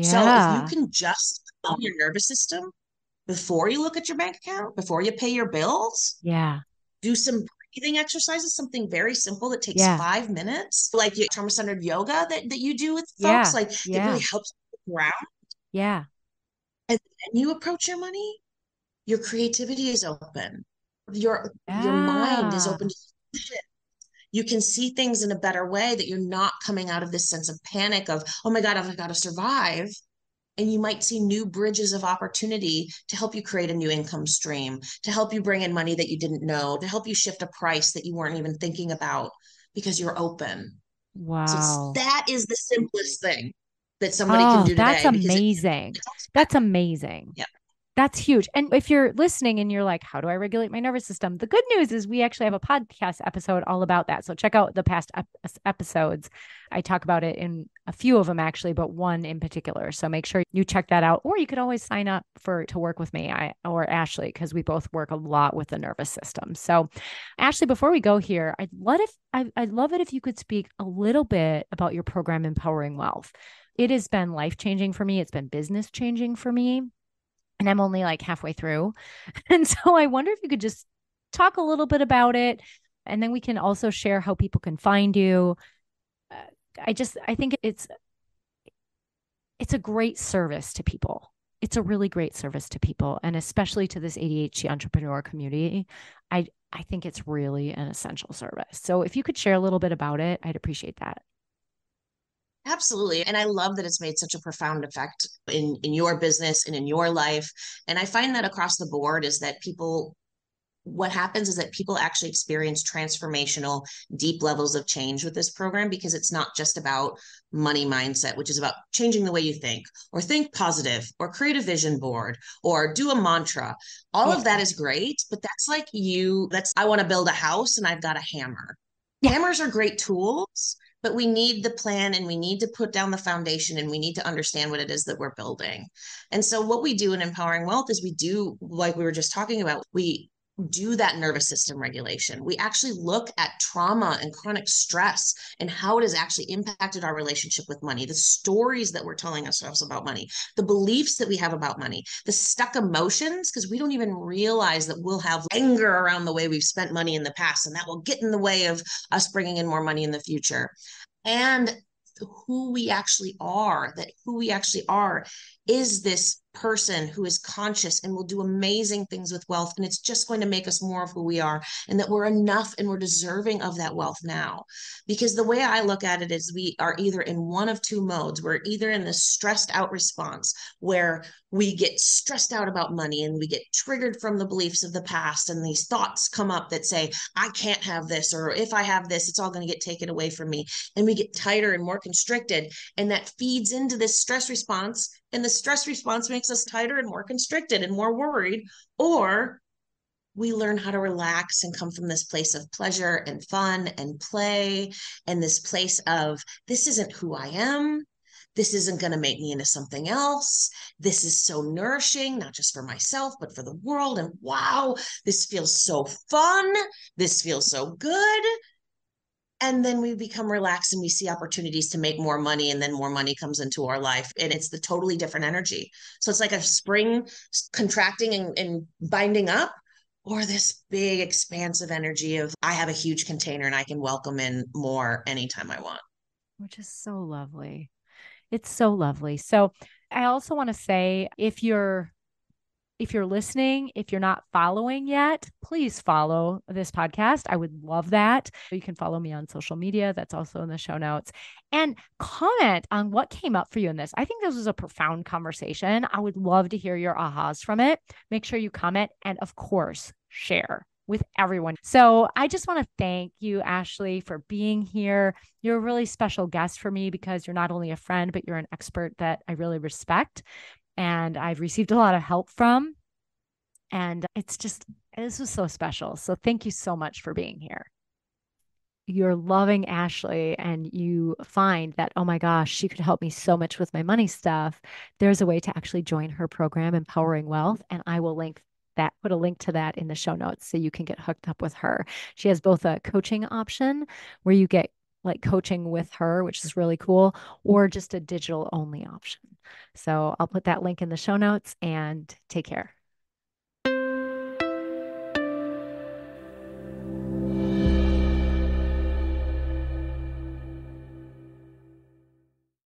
So if you Yeah. can just calm your nervous system before you look at your bank account, before you pay your bills, Yeah. do some breathing exercises, something very simple that takes Yeah. 5 minutes, like trauma centered yoga that you do with folks, Yeah. like that really Yeah. helps ground. Yeah. And then you approach your money, your creativity is open. Your mind is Yeah. open to solution. You can see things in a better way that you're not coming out of this sense of panic of, oh my God, I've got to survive. And you might see new bridges of opportunity to help you create a new income stream, to help you bring in money that you didn't know, to help you shift a price that you weren't even thinking about because you're open. So Wow. that is the simplest thing that somebody can Oh, do that's today because amazing. it talks about, That's amazing. yeah, That's huge. And if you're listening and you're like, how do I regulate my nervous system? The good news is we actually have a podcast episode all about that. So check out the past episodes. I talk about it in a few of them actually, but one in particular. So make sure you check that out. Or you could always sign up to work with me or Ashlee, because we both work a lot with the nervous system. So Ashlee, before we go here, I'd love it if you could speak a little bit about your program, Empowering Wealth. It has been life changing for me. It's been business changing for me, and I'm only like halfway through. And so I wonder if you could just talk a little bit about it. And then we can also share how people can find you. Uh, I think it's a great service to people. It's a really great service to people, and especially to this ADHD entrepreneur community. I think it's really an essential service. So if you could share a little bit about it, I'd appreciate that. absolutely. And I love that it's made such a profound effect in your business and in your life. And I find that across the board is that people, what happens is that people actually experience transformational, deep levels of change with this program because it's not just about money mindset, which is about changing the way you think positive, or create a vision board, or do a mantra. All of that Yeah. is great, but I want to build a house and I've got a hammer. Yeah. Hammers are great tools, but we need the plan and we need to put down the foundation and we need to understand what it is that we're building. And so, what we do in Empowering Wealth is we do, like we were just talking about, we do that nervous system regulation. We actually look at trauma and chronic stress and how it has actually impacted our relationship with money, the stories that we're telling ourselves about money, the beliefs that we have about money, the stuck emotions, because we don't even realize that we'll have anger around the way we've spent money in the past, and that will get in the way of us bringing in more money in the future. And who we actually are, that who we actually are is this person who is conscious and will do amazing things with wealth. And it's just going to make us more of who we are, and that we're enough and we're deserving of that wealth now. Because the way I look at it is we are either in one of two modes. We're either in this stressed out response where we get stressed out about money and we get triggered from the beliefs of the past. And these thoughts come up that say, I can't have this, or if I have this, it's all going to get taken away from me. And we get tighter and more constricted. And that feeds into this stress response. And the stress response makes us tighter and more constricted and more worried. Or we learn how to relax and come from this place of pleasure and fun and play, and this place of, this isn't who I am. This isn't going to make me into something else. This is so nourishing, not just for myself, but for the world. And wow, this feels so fun. This feels so good. And then we become relaxed and we see opportunities to make more money, and then more money comes into our life, and it's the totally different energy. So it's like a spring contracting and binding up, or this big expansive energy of, I have a huge container and I can welcome in more anytime I want. Which is so lovely. It's so lovely. So I also want to say, if you're listening, if you're not following yet, please follow this podcast. I would love that. You can follow me on social media. That's also in the show notes. And comment on what came up for you in this. I think this was a profound conversation. I would love to hear your ahas from it. Make sure you comment and, of course, share with everyone. So I just want to thank you, Ashlee, for being here. You're a really special guest for me because you're not only a friend, but you're an expert that I really respect and I've received a lot of help from. And this was so special. So thank you so much for being here. You're loving Ashlee and you find that, oh my gosh, she could help me so much with my money stuff. There's a way to actually join her program, Empowering Wealth. And I will put a link to that in the show notes so you can get hooked up with her. She has both a coaching option where you get like coaching with her, which is really cool, or just a digital only option. So I'll put that link in the show notes and take care.